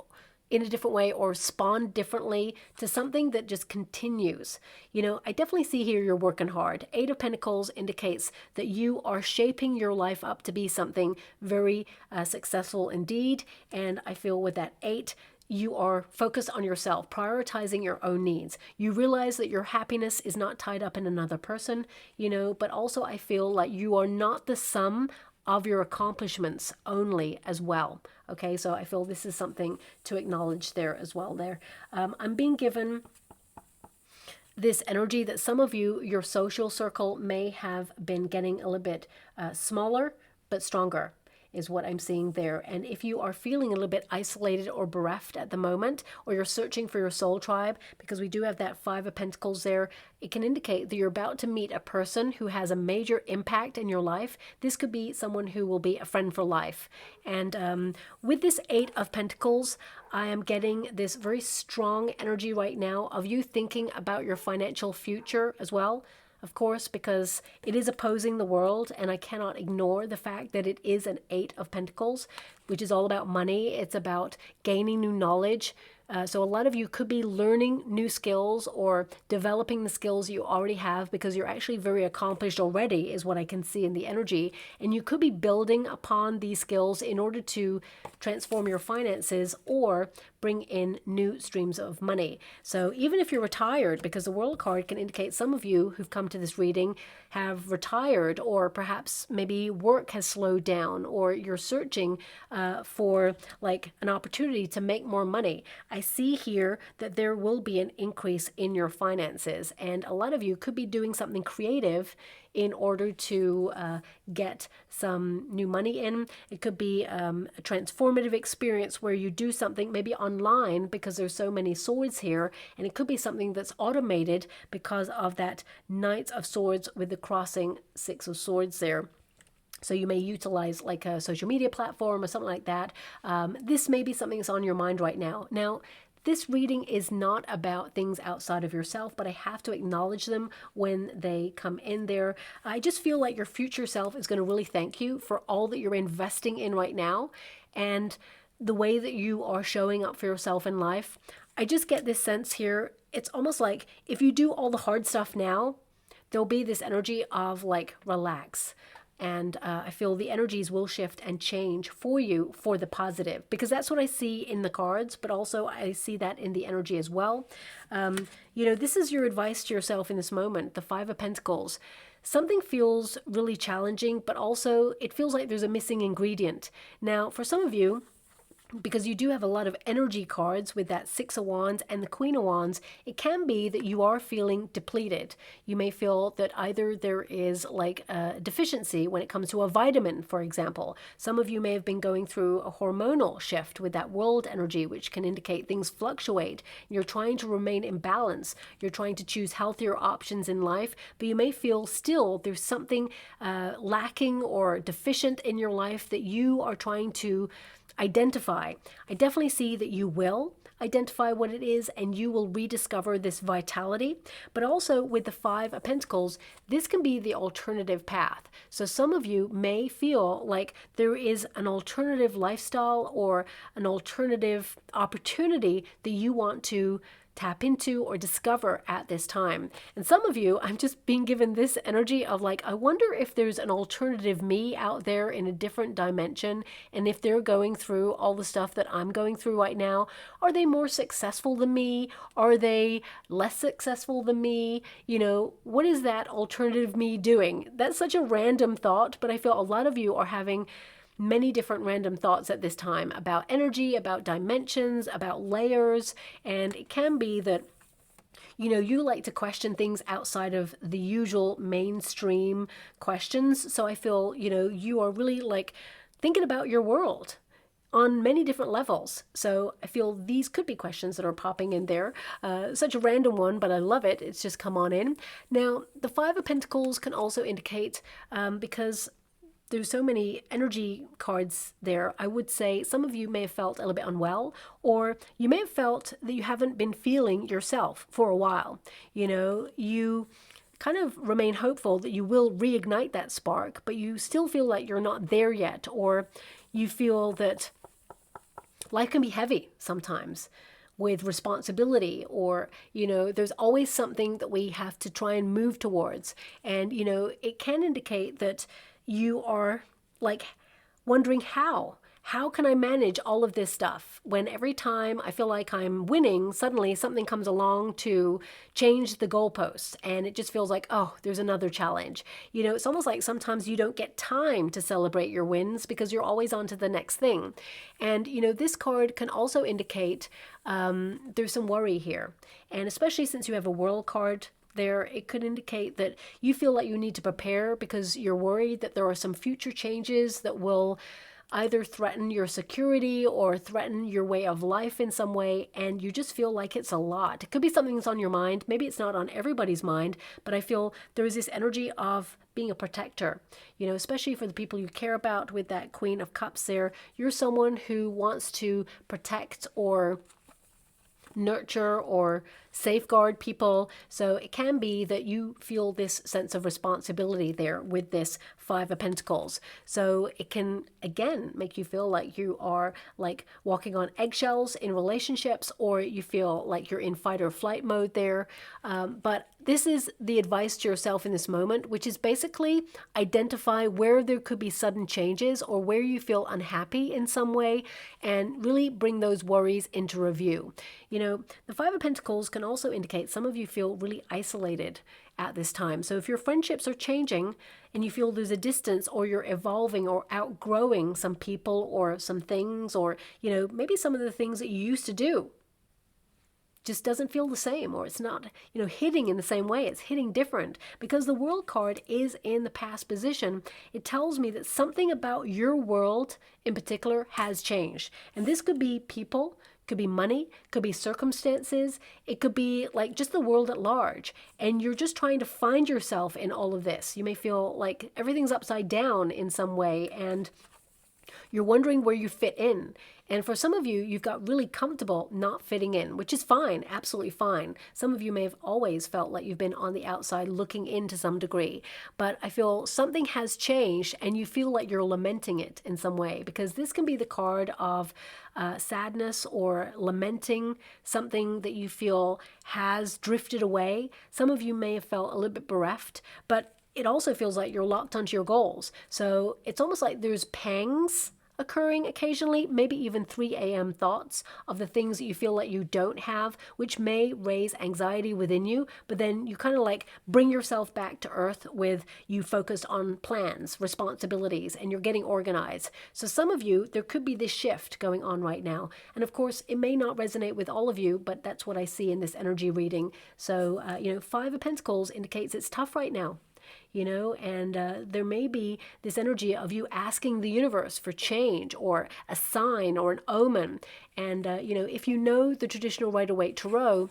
in a different way or respond differently to something that just continues. I definitely see here you're working hard. Eight of Pentacles indicates that you are shaping your life up to be something very successful indeed. And I feel with that 8, you are focused on yourself, prioritizing your own needs. You realize that your happiness is not tied up in another person, but also I feel like you are not the sum of your accomplishments only as well. Okay, so I feel this is something to acknowledge there as well there. I'm being given this energy that some of you, your social circle may have been getting a little bit smaller, but stronger is what I'm seeing there. And if you are feeling a little bit isolated or bereft at the moment, or you're searching for your soul tribe, because we do have that 5 of Pentacles there, it can indicate that you're about to meet a person who has a major impact in your life. This could be someone who will be a friend for life. And with this 8 of Pentacles, I am getting this very strong energy right now of you thinking about your financial future as well. Of course, because it is opposing the world, and I cannot ignore the fact that it is an 8 of Pentacles, which is all about money. It's about gaining new knowledge. So a lot of you could be learning new skills or developing the skills you already have because you're actually very accomplished already, is what I can see in the energy. And you could be building upon these skills in order to transform your finances or bring in new streams of money. So even if you're retired, because the World card can indicate some of you who've come to this reading have retired, or perhaps maybe work has slowed down, or you're searching for like an opportunity to make more money. I see here that there will be an increase in your finances, and a lot of you could be doing something creative in order to get some new money in. It could be a transformative experience where you do something maybe online, because there's so many swords here, and it could be something that's automated because of that Knight of Swords with the crossing 6 of Swords there. So you may utilize like a social media platform or something like that. This may be something that's on your mind right now. Now, this reading is not about things outside of yourself, but I have to acknowledge them when they come in there. I just feel like your future self is going to really thank you for all that you're investing in right now and the way that you are showing up for yourself in life. I just get this sense here. It's almost like if you do all the hard stuff now, there'll be this energy of like, relax. And I feel the energies will shift and change for you for the positive, because that's what I see in the cards, but also I see that in the energy as well. This is your advice to yourself in this moment, the 5 of Pentacles. Something feels really challenging, but also it feels like there's a missing ingredient. Now, for some of you, because you do have a lot of energy cards with that 6 of Wands and the Queen of Wands, it can be that you are feeling depleted. You may feel that either there is like a deficiency when it comes to a vitamin, for example. Some of you may have been going through a hormonal shift with that world energy, which can indicate things fluctuate. You're trying to remain in balance. You're trying to choose healthier options in life, but you may feel still there's something lacking or deficient in your life that you are trying to identify. I definitely see that you will identify what it is and you will rediscover this vitality. But also with the 5 of Pentacles, this can be the alternative path. So some of you may feel like there is an alternative lifestyle or an alternative opportunity that you want to tap into or discover at this time. And some of you, I'm just being given this energy of like, I wonder if there's an alternative me out there in a different dimension, and if they're going through all the stuff that I'm going through right now. Are they more successful than me? Are they less successful than me? You know, what is that alternative me doing? That's such a random thought, but I feel a lot of you are having many different random thoughts at this time about energy, about dimensions, about layers. And it can be that, you know, you like to question things outside of the usual mainstream questions. So I feel, you know, you are really like thinking about your world on many different levels. So I feel these could be questions that are popping in there. Such a random one, but I love it. It's just come on in. Now, the Five of Pentacles can also indicate, because there's so many energy cards there, I would say some of you may have felt a little bit unwell, or you may have felt that you haven't been feeling yourself for a while. You know, you kind of remain hopeful that you will reignite that spark, but you still feel like you're not there yet, or you feel that life can be heavy sometimes with responsibility, or, you know, there's always something that we have to try and move towards. And, you know, it can indicate that you are like wondering how can I manage all of this stuff when every time I feel like I'm winning, suddenly something comes along to change the goalposts, and it just feels like, oh, there's another challenge. You know, it's almost like sometimes you don't get time to celebrate your wins because you're always on to the next thing. And, you know, this card can also indicate there's some worry here. And especially since you have a World card there, it could indicate that you feel like you need to prepare because you're worried that there are some future changes that will either threaten your security or threaten your way of life in some way, and you just feel like it's a lot. It could be something that's on your mind. Maybe it's not on everybody's mind, but I feel there is this energy of being a protector, you know, especially for the people you care about with that Queen of Cups there. You're someone who wants to protect or nurture or safeguard people. So it can be that you feel this sense of responsibility there with this Five of Pentacles. So it can, again, make you feel like you are like walking on eggshells in relationships, or you feel like you're in fight or flight mode there. But this is the advice to yourself in this moment, which is basically identify where there could be sudden changes or where you feel unhappy in some way, and really bring those worries into review. You know, the Five of Pentacles can also indicate some of you feel really isolated at this time. So if your friendships are changing and you feel there's a distance, or you're evolving or outgrowing some people or some things, or, you know, maybe some of the things that you used to do just doesn't feel the same, or it's not, you know, hitting in the same way. It's hitting different because the World card is in the past position. It tells me that something about your world in particular has changed. And this could be people, could be money, could be circumstances, it could be like just the world at large. And you're just trying to find yourself in all of this. You may feel like everything's upside down in some way, and you're wondering where you fit in. And for some of you, you've got really comfortable not fitting in, which is fine, absolutely fine. Some of you may have always felt like you've been on the outside looking in to some degree. But I feel something has changed and you feel like you're lamenting it in some way, because this can be the card of sadness or lamenting something that you feel has drifted away. Some of you may have felt a little bit bereft, but it also feels like you're locked onto your goals. So it's almost like there's pangs occurring occasionally, maybe even 3 a.m. thoughts of the things that you feel like you don't have, which may raise anxiety within you, but then you kind of like bring yourself back to earth with you focused on plans, responsibilities, and you're getting organized. So some of you, there could be this shift going on right now. And of course, it may not resonate with all of you, but that's what I see in this energy reading. So, you know, Five of Pentacles indicates it's tough right now. You know, and there may be this energy of you asking the universe for change or a sign or an omen. And, you know, if you know the traditional Rider-Waite Tarot,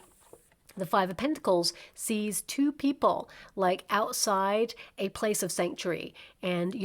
The Five of Pentacles sees two people like outside a place of sanctuary and,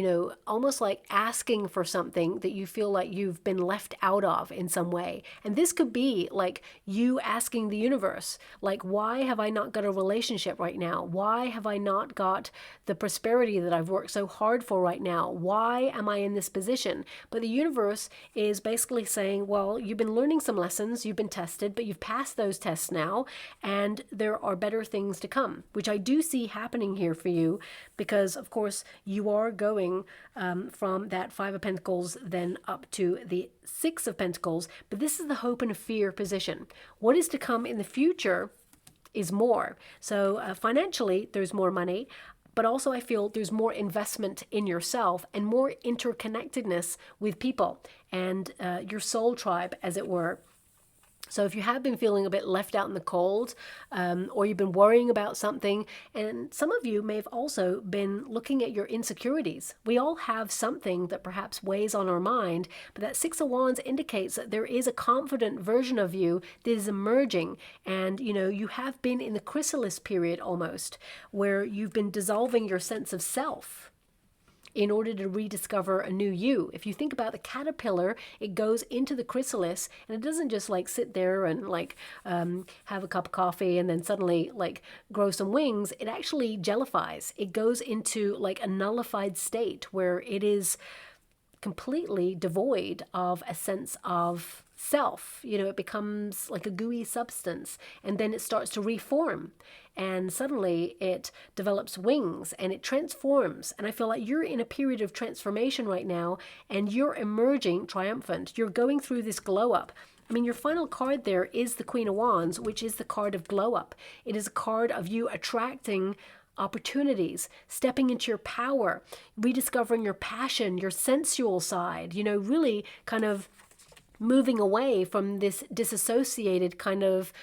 almost like asking for something that you feel like you've been left out of in some way. And this could be like you asking the universe, like, why have I not got a relationship right now? Why have I not got the prosperity that I've worked so hard for right now? Why am I in this position? But the universe is basically saying, well, you've been learning some lessons, you've been tested, but you've passed those tests now, and there are better things to come, which I do see happening here for you, because of course you are going from that Five of Pentacles then up to the Six of Pentacles, but this is the hope and fear position. What is to come in the future is more. So financially, there's more money, but also I feel there's more investment in yourself and more interconnectedness with people and your soul tribe, as it were. So if you have been feeling a bit left out in the cold, or you've been worrying about something, and some of you may have also been looking at your insecurities. We all have something that perhaps weighs on our mind, but that Six of Wands indicates that there is a confident version of you that is emerging. And, you have been in the chrysalis period almost, where you've been dissolving your sense of self in order to rediscover a new you. If you think about the caterpillar, it goes into the chrysalis and it doesn't just like sit there and have a cup of coffee and then suddenly grow some wings. It actually jellifies. It goes into like a nullified state where it is completely devoid of a sense of self. It becomes like a gooey substance, and then it starts to reform, and suddenly it develops wings and it transforms. And I feel like you're in a period of transformation right now, and you're emerging triumphant. You're going through this glow up. I mean, your final card there is the Queen of Wands, which is the card of glow up. It is a card of you attracting opportunities, stepping into your power, rediscovering your passion, your sensual side, really kind of moving away from this disassociated kind of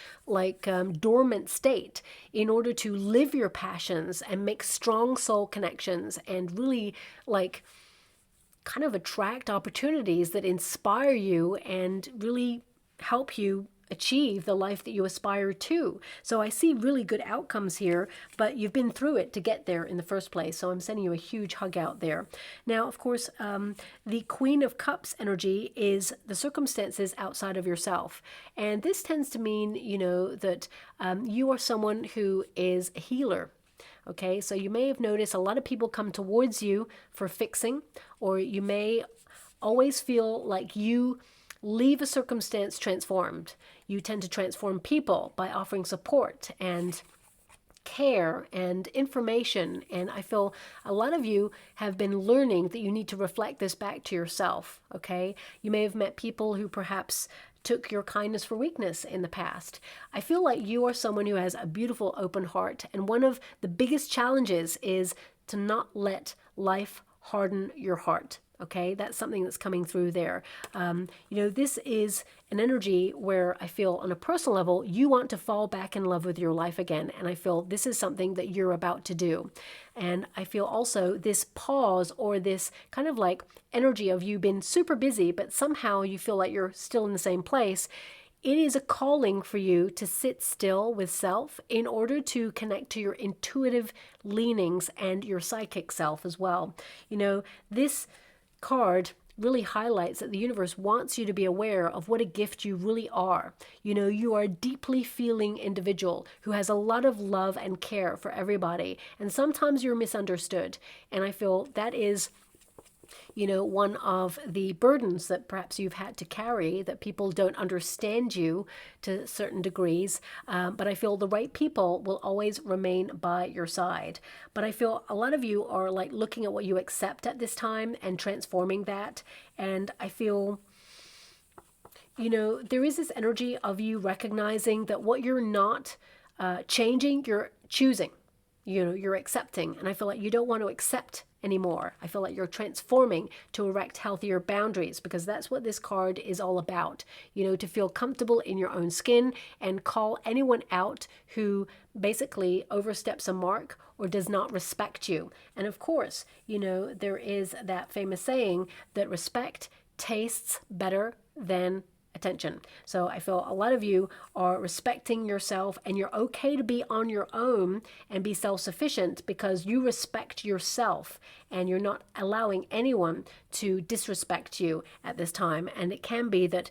dormant state in order to live your passions and make strong soul connections and really kind of attract opportunities that inspire you and really help you achieve the life that you aspire to. So I see really good outcomes here, but you've been through it to get there in the first place. So I'm sending you a huge hug out there. Now, of course, the Queen of Cups energy is the circumstances outside of yourself. And this tends to mean, that you are someone who is a healer. Okay, so you may have noticed a lot of people come towards you for fixing, or you may always feel like you leave a circumstance transformed. You tend to transform people by offering support and care and information. And I feel a lot of you have been learning that you need to reflect this back to yourself. Okay, you may have met people who perhaps took your kindness for weakness in the past. I feel like you are someone who has a beautiful open heart, and one of the biggest challenges is to not let life harden your heart. Okay, that's something that's coming through there. This is an energy where I feel on a personal level, you want to fall back in love with your life again. And I feel this is something that you're about to do. And I feel also this pause, or this kind of energy of you being super busy, but somehow you feel like you're still in the same place. It is a calling for you to sit still with self in order to connect to your intuitive leanings and your psychic self as well. This card really highlights that the universe wants you to be aware of what a gift you really are. You are a deeply feeling individual who has a lot of love and care for everybody, and sometimes you're misunderstood. And I feel that is one of the burdens that perhaps you've had to carry, that people don't understand you to certain degrees. But I feel the right people will always remain by your side. But I feel a lot of you are looking at what you accept at this time and transforming that. And I feel, there is this energy of you recognizing that what you're not changing, you're choosing. You're accepting. And I feel like you don't want to accept anymore. I feel like you're transforming to erect healthier boundaries, because that's what this card is all about. To feel comfortable in your own skin and call anyone out who basically oversteps a mark or does not respect you. And of course, there is that famous saying that respect tastes better than attention. So I feel a lot of you are respecting yourself, and you're okay to be on your own and be self-sufficient because you respect yourself and you're not allowing anyone to disrespect you at this time. And it can be that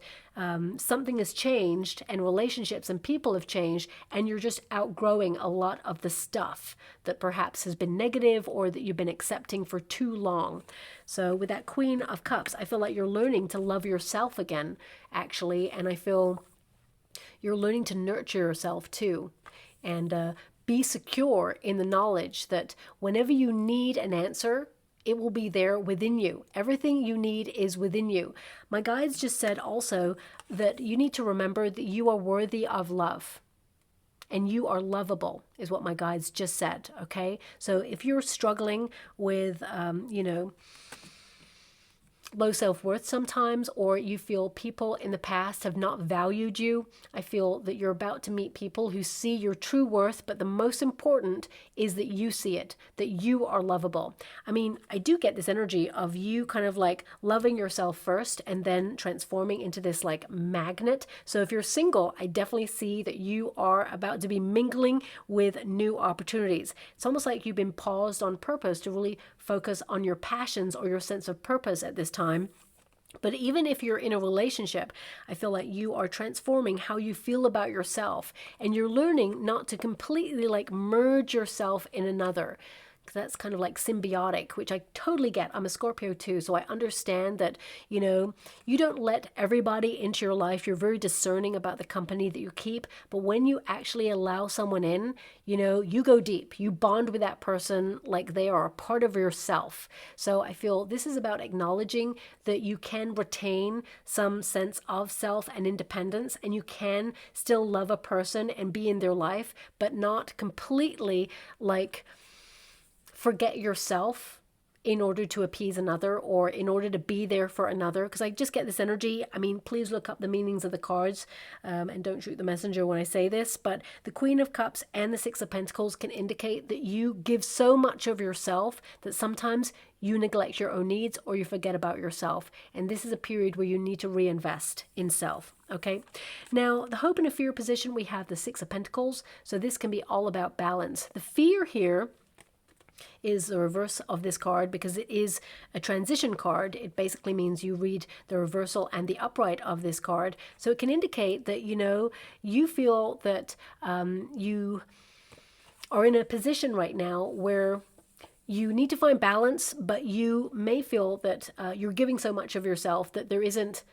something has changed and relationships and people have changed, and you're just outgrowing a lot of the stuff that perhaps has been negative or that you've been accepting for too long. So with that Queen of Cups, I feel like you're learning to love yourself again, actually, and I feel you're learning to nurture yourself too, and be secure in the knowledge that whenever you need an answer, it will be there within you. Everything you need is within you. My guides just said also that you need to remember that you are worthy of love. And you are lovable, is what my guides just said, okay? So if you're struggling with, low self-worth sometimes, or you feel people in the past have not valued you, I feel that you're about to meet people who see your true worth, but the most important is that you see it, that you are lovable. I mean, I do get this energy of you kind of like loving yourself first and then transforming into this like magnet. So if you're single, I definitely see that you are about to be mingling with new opportunities. It's almost like you've been paused on purpose to really focus on your passions or your sense of purpose at this time. But even if you're in a relationship, I feel like you are transforming how you feel about yourself, and you're learning not to completely like merge yourself in another. That's kind of like symbiotic, which I totally get. I'm a Scorpio too, so I understand that, you don't let everybody into your life. You're very discerning about the company that you keep, but when you actually allow someone in, you go deep. You bond with that person like they are a part of yourself. So I feel this is about acknowledging that you can retain some sense of self and independence, and you can still love a person and be in their life, but not completely like forget yourself in order to appease another or in order to be there for another. Because I just get this energy. I mean, please look up the meanings of the cards and don't shoot the messenger when I say this. But the Queen of Cups and the Six of Pentacles can indicate that you give so much of yourself that sometimes you neglect your own needs or you forget about yourself. And this is a period where you need to reinvest in self. Okay. Now, the hope and a fear position, we have the Six of Pentacles. So this can be all about balance. The fear here is the reverse of this card because it is a transition card. It basically means you read the reversal and the upright of this card. So it can indicate that, you feel that you are in a position right now where you need to find balance, but you may feel that you're giving so much of yourself that there isn't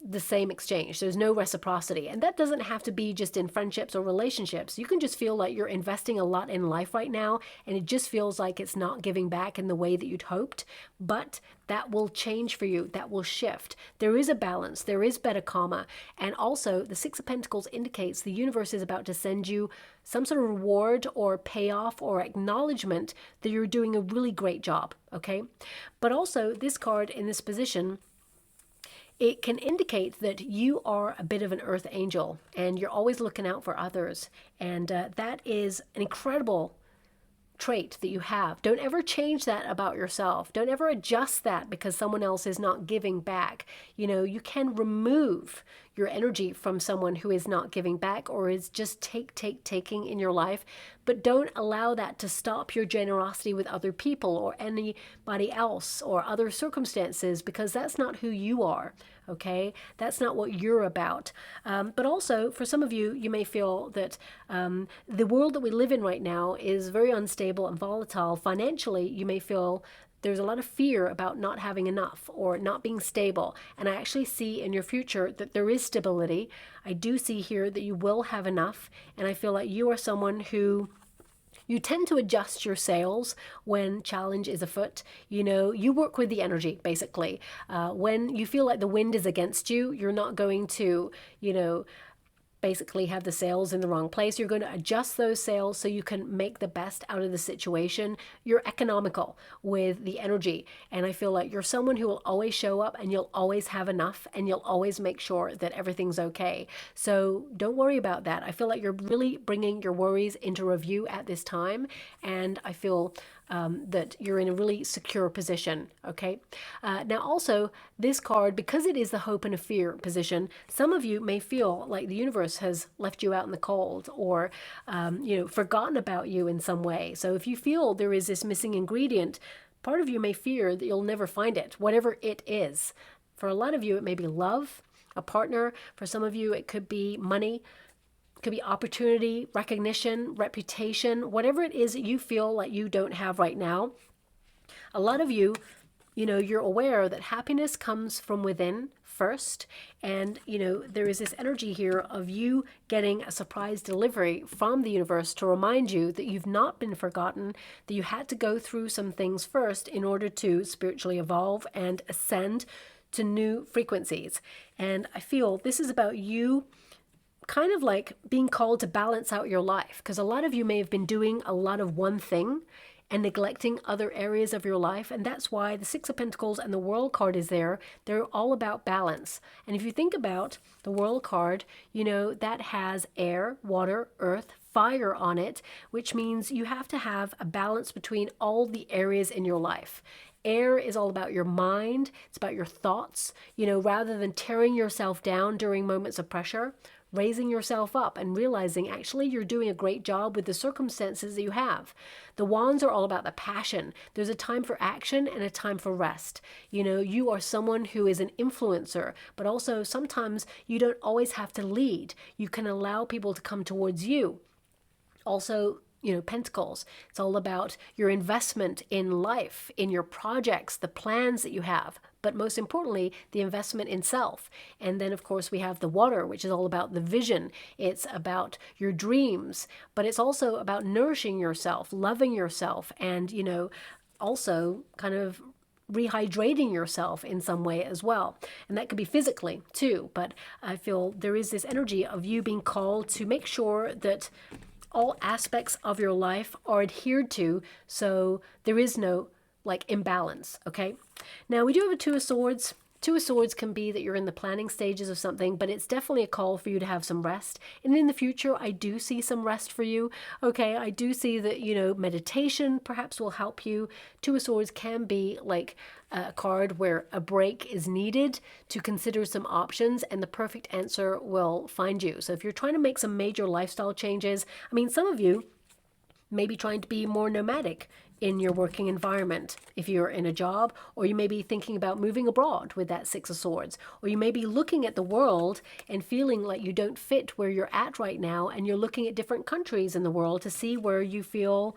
the same exchange. There's no reciprocity. And that doesn't have to be just in friendships or relationships. You can just feel like you're investing a lot in life right now, and it just feels like it's not giving back in the way that you'd hoped. But that will change for you. That will shift. There is a balance. There is better karma. And also, the Six of Pentacles indicates the universe is about to send you some sort of reward or payoff or acknowledgement that you're doing a really great job. Okay? But also, this card in this position, it can indicate that you are a bit of an earth angel and you're always looking out for others. And that is an incredible trait that you have. Don't ever change that about yourself. Don't ever adjust that because someone else is not giving back. You can remove your energy from someone who is not giving back or is just taking in your life, but don't allow that to stop your generosity with other people or anybody else or other circumstances, because that's not who you are. Okay, that's not what you're about. But also, for some of you, you may feel that the world that we live in right now is very unstable and volatile. Financially, you may feel there's a lot of fear about not having enough or not being stable. And I actually see in your future that there is stability. I do see here that you will have enough. And I feel like you are someone who you tend to adjust your sails when challenge is afoot. You work with the energy, basically. When you feel like the wind is against you, you're not going to, basically have the sails in the wrong place. You're going to adjust those sails so you can make the best out of the situation. You're economical with the energy. And I feel like you're someone who will always show up, and you'll always have enough, and you'll always make sure that everything's okay. So don't worry about that. I feel like you're really bringing your worries into review at this time. And I feel that you're in a really secure position, okay? Now also, this card, because it is the hope and a fear position, some of you may feel like the universe has left you out in the cold, or, forgotten about you in some way. So if you feel there is this missing ingredient, part of you may fear that you'll never find it, whatever it is. For a lot of you, it may be love, a partner. For some of you, it could be money. Could be opportunity, recognition, reputation, whatever it is that you feel like you don't have right now. A lot of you, you're aware that happiness comes from within first. And, there is this energy here of you getting a surprise delivery from the universe to remind you that you've not been forgotten, that you had to go through some things first in order to spiritually evolve and ascend to new frequencies. And I feel this is about you kind of like being called to balance out your life, because a lot of you may have been doing a lot of one thing and neglecting other areas of your life. And that's why the Six of Pentacles and the World card is there. They're all about balance. And if you think about the World card, that has air, water, earth, fire on it, which means you have to have a balance between all the areas in your life. Air is all about your mind. It's about your thoughts, rather than tearing yourself down during moments of pressure. Raising yourself up and realizing actually you're doing a great job with the circumstances that you have. The wands are all about the passion. There's a time for action and a time for rest. You are someone who is an influencer, but also sometimes you don't always have to lead. You can allow people to come towards you. Also, Pentacles, it's all about your investment in life, in your projects, the plans that you have, but most importantly, the investment in self. And then, of course, we have the Water, which is all about the vision. It's about your dreams, but it's also about nourishing yourself, loving yourself, and, also kind of rehydrating yourself in some way as well. And that could be physically too, but I feel there is this energy of you being called to make sure that all aspects of your life are adhered to, so there is no imbalance, okay? Now we do have a Two of Swords. Two of Swords can be that you're in the planning stages of something, but it's definitely a call for you to have some rest. And in the future, I do see some rest for you, okay? I do see that, meditation perhaps will help you. Two of Swords can be like a card where a break is needed to consider some options, and the perfect answer will find you. So if you're trying to make some major lifestyle changes, some of you may be trying to be more nomadic in your working environment if you're in a job, or you may be thinking about moving abroad with that Six of Swords, or you may be looking at the world and feeling like you don't fit where you're at right now, and you're looking at different countries in the world to see where you feel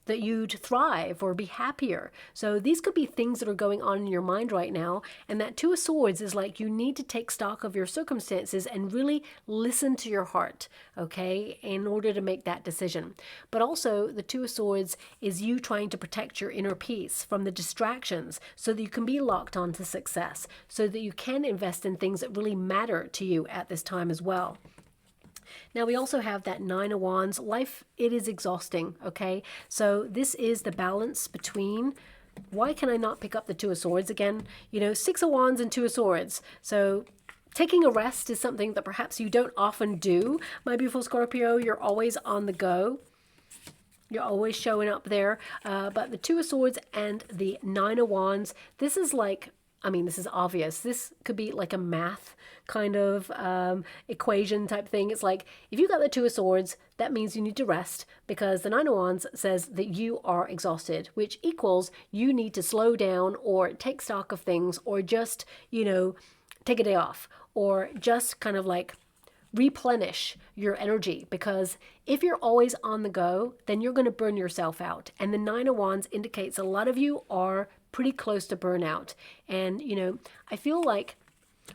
that you'd thrive or be happier. So these could be things that are going on in your mind right now. And that Two of Swords is like you need to take stock of your circumstances and really listen to your heart, okay, in order to make that decision. But also the Two of Swords is you trying to protect your inner peace from the distractions so that you can be locked on to success, so that you can invest in things that really matter to you at this time as well. Now we also have that Nine of Wands. Life, it is exhausting, okay? So this is the balance between, why can I not pick up the Two of Swords again? Six of Wands and Two of Swords. So taking a rest is something that perhaps you don't often do, my beautiful Scorpio. You're always on the go. You're always showing up there. But the Two of Swords and the Nine of Wands, this is like, this is obvious. This could be like a math kind of equation type thing. It's like, if you got the Two of Swords, that means you need to rest, because the Nine of Wands says that you are exhausted, which equals you need to slow down or take stock of things, or just, take a day off, or just kind of like replenish your energy, because if you're always on the go, then you're going to burn yourself out. And the Nine of Wands indicates a lot of you are pretty close to burnout. And, I feel like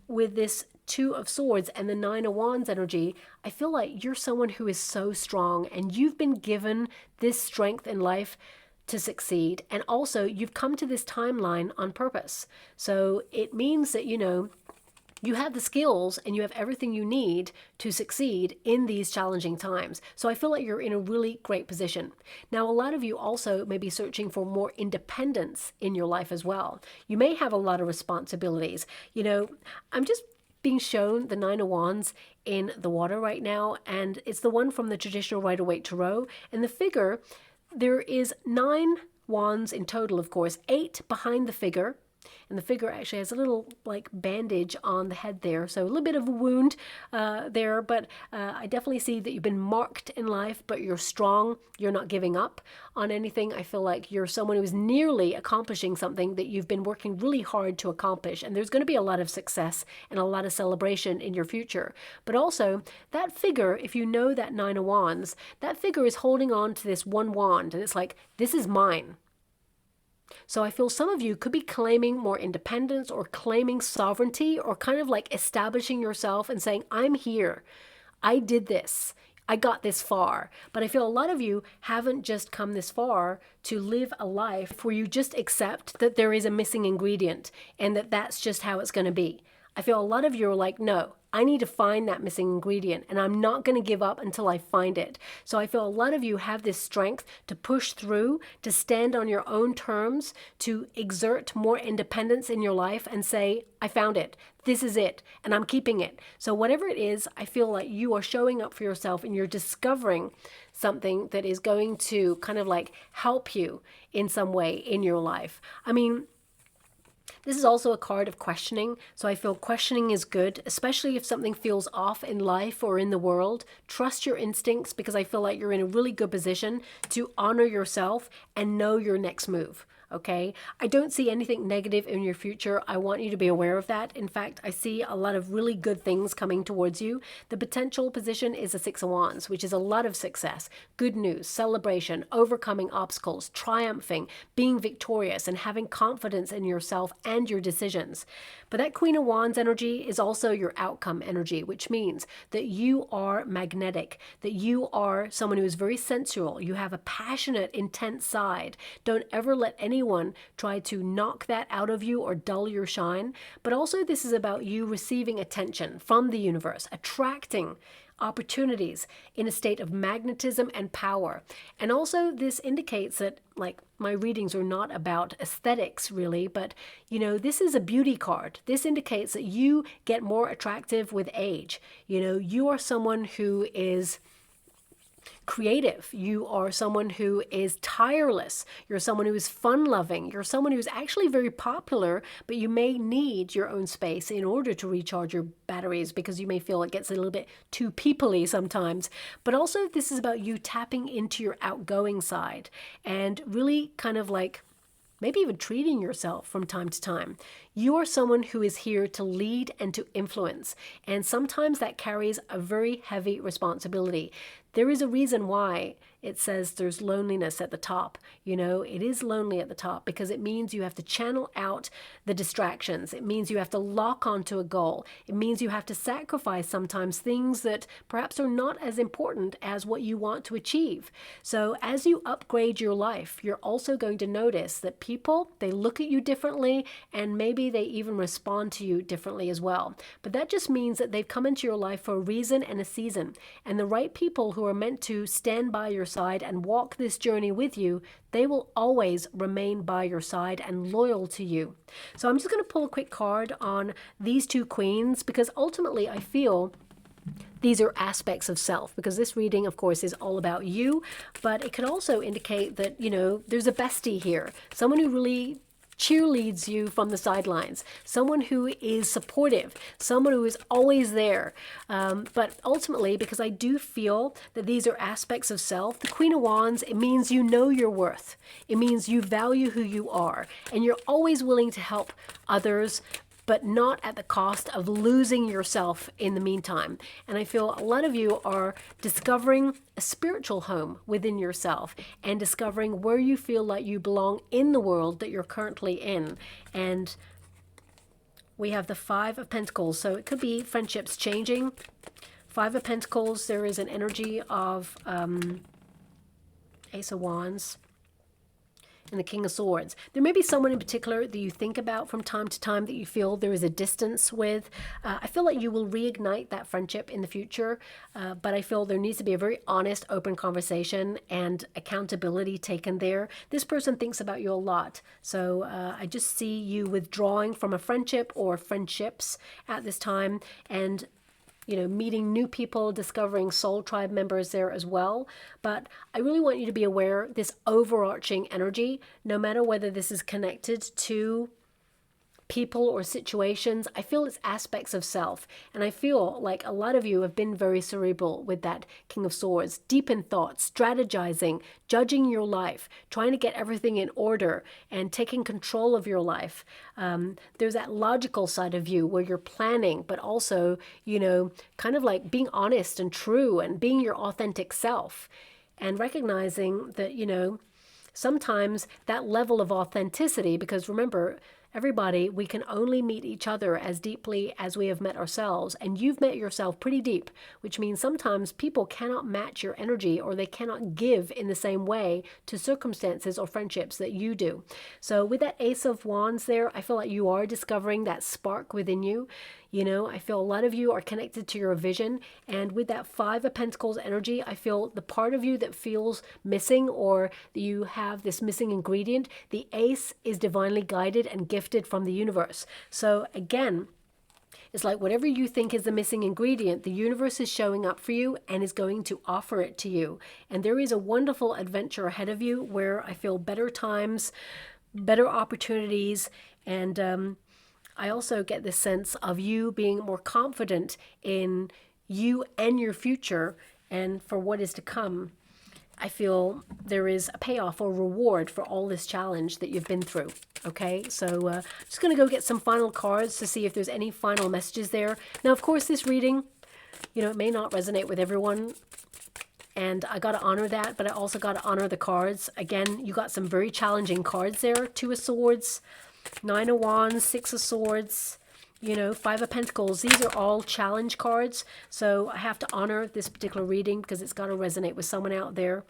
with this Two of Swords and the Nine of Wands energy, I feel like you're someone who is so strong, and you've been given this strength in life to succeed. And also you've come to this timeline on purpose. So it means that, you have the skills and you have everything you need to succeed in these challenging times. So I feel like you're in a really great position. Now, a lot of you also may be searching for more independence in your life as well. You may have a lot of responsibilities. You know, I'm just being shown the Nine of Wands in the water right now, and it's the one from the traditional Rider-Waite Tarot. And the figure, there is 9 wands in total, of course, 8 behind the figure. And the figure actually has a little like bandage on the head there. So a little bit of a wound there. But I definitely see that you've been marked in life, but you're strong. You're not giving up on anything. I feel like you're someone who's nearly accomplishing something that you've been working really hard to accomplish. And there's going to be a lot of success and a lot of celebration in your future. But also that figure, if you know that Nine of Wands, that figure is holding on to this one wand. And it's like, this is mine. So I feel some of you could be claiming more independence or claiming sovereignty or kind of like establishing yourself and saying, I'm here. I did this. I got this far. But I feel a lot of you haven't just come this far to live a life where you just accept that there is a missing ingredient and that that's just how it's going to be. I feel a lot of you are like, no, I need to find that missing ingredient and I'm not going to give up until I find it. So I feel a lot of you have this strength to push through, to stand on your own terms, to exert more independence in your life and say, I found it. This is it. And I'm keeping it. So whatever it is, I feel like you are showing up for yourself and you're discovering something that is going to kind of like help you in some way in your life. I mean, this is also a card of questioning, so I feel questioning is good, especially if something feels off in life or in the world. Trust your instincts because I feel like you're in a really good position to honor yourself and know your next move. Okay, I don't see anything negative in your future. I want you to be aware of that. In fact, I see a lot of really good things coming towards you. The potential position is a Six of Wands, which is a lot of success, good news, celebration, overcoming obstacles, triumphing, being victorious, and having confidence in yourself and your decisions. But that Queen of Wands energy is also your outcome energy, which means that you are magnetic, that you are someone who is very sensual. You have a passionate, intense side. Don't ever let anyone try to knock that out of you or dull your shine. But also this is about you receiving attention from the universe, attracting opportunities in a state of magnetism and power. And also this indicates that, like, my readings are not about aesthetics really, but you know, this is a beauty card. This indicates that you get more attractive with age. You know, you are someone who is creative. You are someone who is tireless. You're someone who is fun-loving. You're someone who's actually very popular, but you may need your own space in order to recharge your batteries because you may feel it gets a little bit too people-y sometimes. But also this is about you tapping into your outgoing side and really kind of like maybe even treating yourself from time to time. You are someone who is here to lead and to influence, and sometimes that carries a very heavy responsibility. There is a reason why it says there's loneliness at the top. You know, it is lonely at the top because it means you have to channel out the distractions. It means you have to lock onto a goal. It means you have to sacrifice sometimes things that perhaps are not as important as what you want to achieve. So as you upgrade your life, you're also going to notice that people, they look at you differently and maybe they even respond to you differently as well. But that just means that they've come into your life for a reason and a season. And the right people who are meant to stand by your side and walk this journey with you, they will always remain by your side and loyal to you. So I'm just going to pull a quick card on these two queens because ultimately I feel these are aspects of self, because this reading, of course, is all about you, but it could also indicate that, you know, there's a bestie here, someone who really cheerleads you from the sidelines, someone who is supportive, someone who is always there. But ultimately, because I do feel that these are aspects of self, the Queen of Wands, it means you know your worth. It means you value who you are, and you're always willing to help others, but not at the cost of losing yourself in the meantime. And I feel a lot of you are discovering a spiritual home within yourself and discovering where you feel like you belong in the world that you're currently in. And we have the Five of Pentacles, so it could be friendships changing. Five of Pentacles, there is an energy of Ace of Wands. and the King of Swords. There may be someone in particular that you think about from time to time that you feel there is a distance with. I feel like you will reignite that friendship in the future, but I feel there needs to be a very honest, open conversation and accountability taken there. This person thinks about you a lot, so I just see you withdrawing from a friendship or friendships at this time, and meeting new people, discovering soul tribe members there as well. But I really want you to be aware this overarching energy, no matter whether this is connected to people or situations, I feel it's aspects of self. And I feel like a lot of you have been very cerebral with that King of Swords, deep in thought, strategizing, judging your life, trying to get everything in order and taking control of your life. There's that logical side of you where you're planning, but also, kind of like being honest and true and being your authentic self, and recognizing that, sometimes that level of authenticity, because remember, everybody, we can only meet each other as deeply as we have met ourselves. And you've met yourself pretty deep, which means sometimes people cannot match your energy, or they cannot give in the same way to circumstances or friendships that you do. So with that Ace of Wands there, I feel like you are discovering that spark within you. I feel a lot of you are connected to your vision. And with that Five of Pentacles energy, I feel the part of you that feels missing, or you have this missing ingredient, the Ace is divinely guided and gifted from the universe. So again, it's like whatever you think is the missing ingredient, the universe is showing up for you and is going to offer it to you. And there is a wonderful adventure ahead of you where I feel better times, better opportunities, and I also get this sense of you being more confident in you and your future and for what is to come. I feel there is a payoff or reward for all this challenge that you've been through. Okay, so just going to go get some final cards to see if there's any final messages there. Now, of course, this reading, it may not resonate with everyone, and I got to honor that, but I also got to honor the cards. Again, you got some very challenging cards there. Two of Swords, Nine of Wands, Six of Swords, Five of Pentacles. These are all challenge cards. So I have to honor this particular reading because it's got to resonate with someone out there.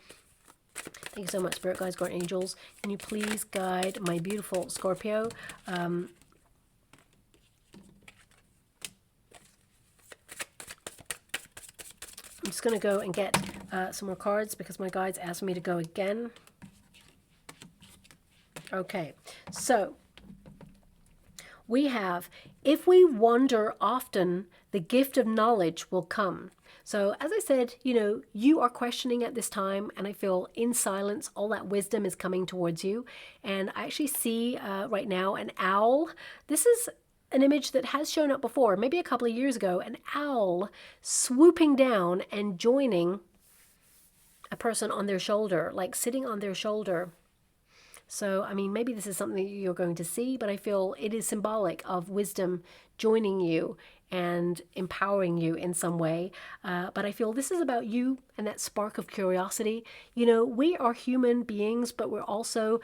Thank you so much, Spirit Guides, Guardian Angels. Can you please guide my beautiful Scorpio? I'm just going to go and get some more cards because my guides asked me to go again. Okay, so we have, if we wonder often, the gift of knowledge will come. So as I said, you are questioning at this time, and I feel in silence, all that wisdom is coming towards you. And I actually see right now an owl. This is an image that has shown up before, maybe a couple of years ago, an owl swooping down and joining a person on their shoulder, like sitting on their shoulder. So, I mean, maybe this is something you're going to see, but I feel it is symbolic of wisdom joining you and empowering you in some way. But I feel this is about you and that spark of curiosity. We are human beings, but we're also,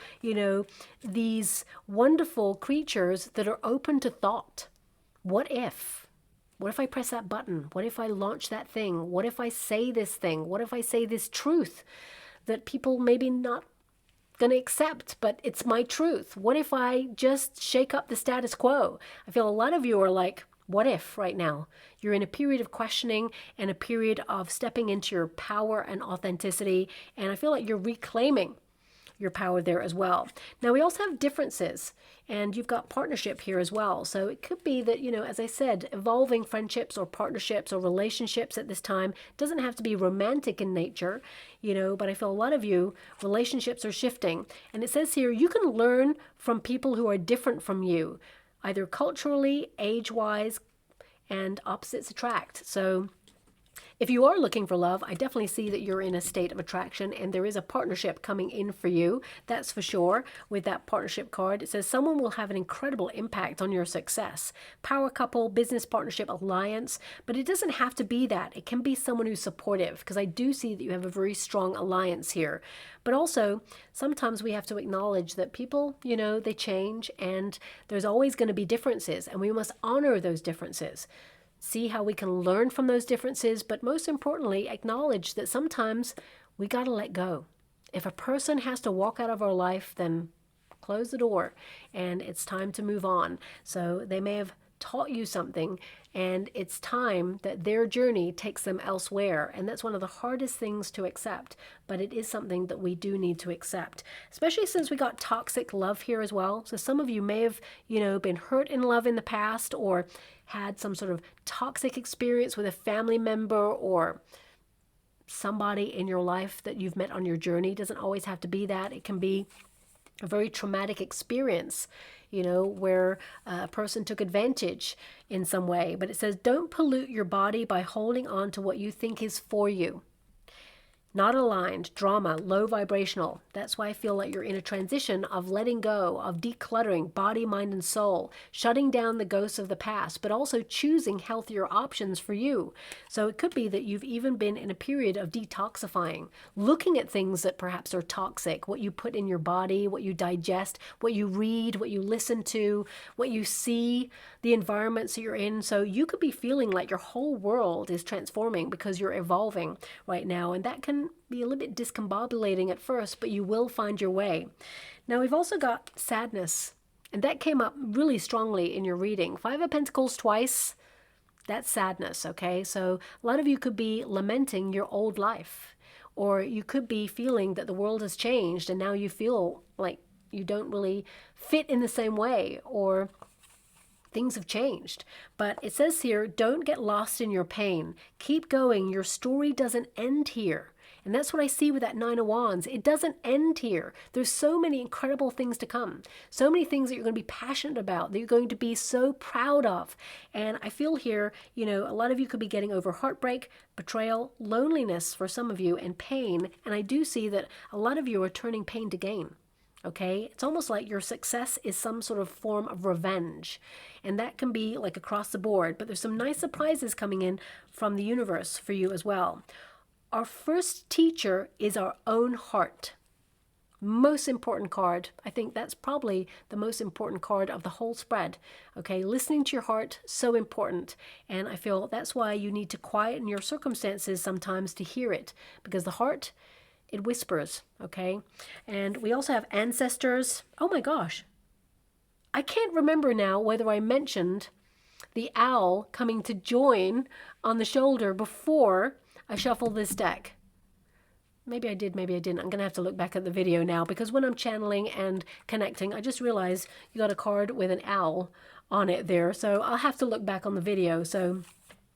these wonderful creatures that are open to thought. What if? What if I press that button? What if I launch that thing? What if I say this thing? What if I say this truth that people maybe not going to accept, but it's my truth? What if I just shake up the status quo? I feel a lot of you are like, what if right now? You're in a period of questioning and a period of stepping into your power and authenticity, and I feel like you're reclaiming your power there as well. Now, we also have differences, and you've got partnership here as well. So it could be that, as I said, evolving friendships or partnerships or relationships at this time doesn't have to be romantic in nature, but I feel a lot of you, relationships are shifting. And it says here, you can learn from people who are different from you, either culturally, age-wise, and opposites attract. So if you are looking for love, I definitely see that you're in a state of attraction, and there is a partnership coming in for you. That's for sure. With that partnership card, it says someone will have an incredible impact on your success. Power couple, business partnership, alliance, but it doesn't have to be that. It can be someone who's supportive, because I do see that you have a very strong alliance here. But also, sometimes we have to acknowledge that people, they change, and there's always going to be differences, and we must honor those differences. See how we can learn from those differences, but most importantly, acknowledge that sometimes we got to let go. If a person has to walk out of our life, then close the door and it's time to move on. So they may have taught you something, and it's time that their journey takes them elsewhere. And that's one of the hardest things to accept, but it is something that we do need to accept, especially since we got toxic love here as well. So some of you may have, been hurt in love in the past, or had some sort of toxic experience with a family member or somebody in your life that you've met on your journey. It doesn't always have to be that. It can be a very traumatic experience, where a person took advantage in some way. But it says, don't pollute your body by holding on to what you think is for you. Not aligned, drama, low vibrational. That's why I feel like you're in a transition of letting go, of decluttering body, mind, and soul, shutting down the ghosts of the past, but also choosing healthier options for you. So it could be that you've even been in a period of detoxifying, looking at things that perhaps are toxic, what you put in your body, what you digest, what you read, what you listen to, what you see, the environments that you're in. So you could be feeling like your whole world is transforming because you're evolving right now, and that can be a little bit discombobulating at first, but you will find your way. Now we've also got sadness, and that came up really strongly in your reading. 5 of Pentacles twice, that's sadness, okay? So a lot of you could be lamenting your old life, or you could be feeling that the world has changed and now you feel like you don't really fit in the same way, or things have changed. But it says here, don't get lost in your pain. Keep going. Your story doesn't end here. And that's what I see with that 9 of Wands. It doesn't end here. There's so many incredible things to come. So many things that you're going to be passionate about, that you're going to be so proud of. And I feel here, a lot of you could be getting over heartbreak, betrayal, loneliness for some of you, and pain. And I do see that a lot of you are turning pain to gain. Okay, it's almost like your success is some sort of form of revenge. And that can be like across the board. But there's some nice surprises coming in from the universe for you as well. Our first teacher is our own heart. Most important card. I think that's probably the most important card of the whole spread. Okay, listening to your heart, so important. And I feel that's why you need to quieten your circumstances sometimes to hear it. Because the heart, it whispers, okay? And we also have ancestors. Oh my gosh. I can't remember now whether I mentioned the owl coming to join on the shoulder before I shuffle this deck. Maybe I did, maybe I didn't. I'm going to have to look back at the video now, because when I'm channeling and connecting, I just realized you got a card with an owl on it there. So I'll have to look back on the video. So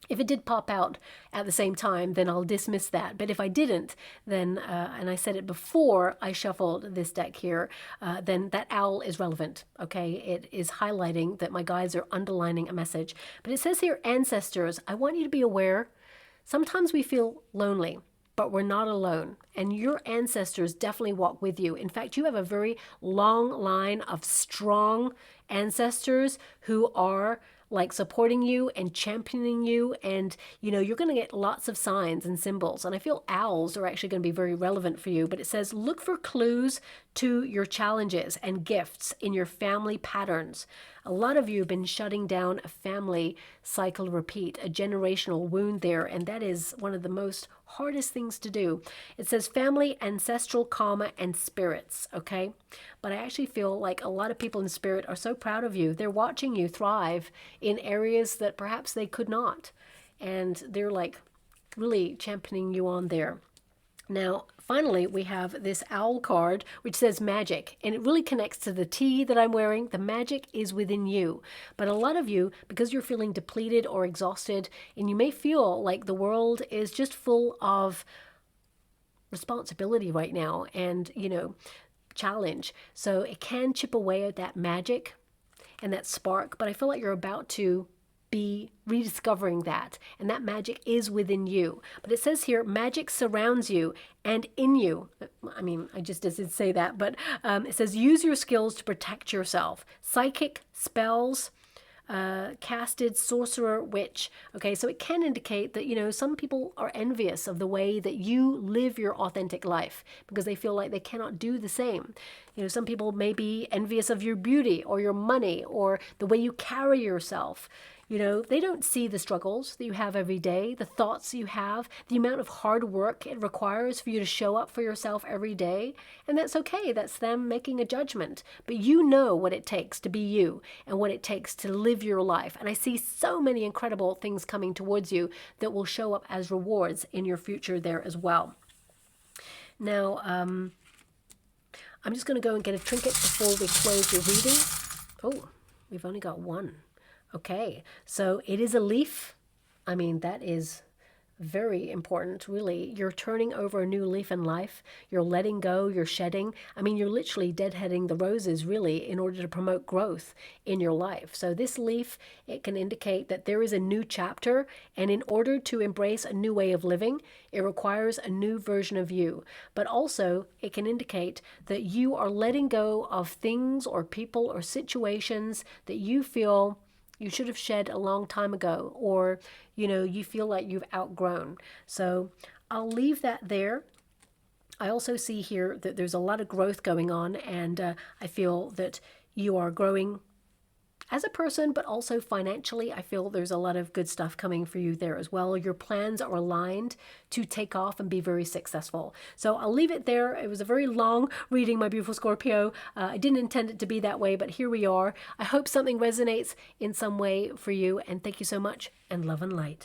if it did pop out at the same time, then I'll dismiss that. But if I didn't, then, and I said it before I shuffled this deck here, then that owl is relevant, okay? It is highlighting that my guides are underlining a message. But it says here, ancestors, I want you to be aware. Sometimes we feel lonely, but we're not alone. And your ancestors definitely walk with you. In fact, you have a very long line of strong ancestors who are like supporting you and championing you, and you're going to get lots of signs and symbols. And I feel owls are actually going to be very relevant for you. But it says, look for clues to your challenges and gifts in your family patterns. A lot of you have been shutting down a family cycle repeat, a generational wound there, and that is one of the most hardest things to do. It says family, ancestral karma, and spirits, okay? But I actually feel like a lot of people in spirit are so proud of you. They're watching you thrive in areas that perhaps they could not. And they're like really championing you on there. Now, finally, we have this owl card, which says magic, and it really connects to the T that I'm wearing. The magic is within you. But a lot of you, because you're feeling depleted or exhausted, and you may feel like the world is just full of responsibility right now and, challenge. So it can chip away at that magic and that spark, but I feel like you're about to be rediscovering that, and that magic is within you. But it says here, magic surrounds you and in you. I mean, I just didn't say that, but it says use your skills to protect yourself. Psychic, spells, casted, sorcerer, witch. Okay, so it can indicate that, some people are envious of the way that you live your authentic life because they feel like they cannot do the same. Some people may be envious of your beauty or your money or the way you carry yourself. You know, they don't see the struggles that you have every day, the thoughts you have, the amount of hard work it requires for you to show up for yourself every day. And that's okay. That's them making a judgment. But you know what it takes to be you and what it takes to live your life. And I see so many incredible things coming towards you that will show up as rewards in your future there as well. Now, I'm just going to go and get a trinket before we close your reading. Oh, we've only got one. Okay, so it is a leaf. I mean, that is very important, really. You're turning over a new leaf in life. You're letting go, you're shedding. I mean, you're literally deadheading the roses, really, in order to promote growth in your life. So this leaf, it can indicate that there is a new chapter, and in order to embrace a new way of living, it requires a new version of you. But also, it can indicate that you are letting go of things or people or situations that you feel you should have shed a long time ago, or, you know, you feel like you've outgrown. So I'll leave that there. I also see here that there's a lot of growth going on, and I feel that you are growing as a person, but also financially. I feel there's a lot of good stuff coming for you there as well. Your plans are aligned to take off and be very successful. So I'll leave it there. It was a very long reading, my beautiful Scorpio. I didn't intend it to be that way, but here we are. I hope something resonates in some way for you, and thank you so much, and love and light.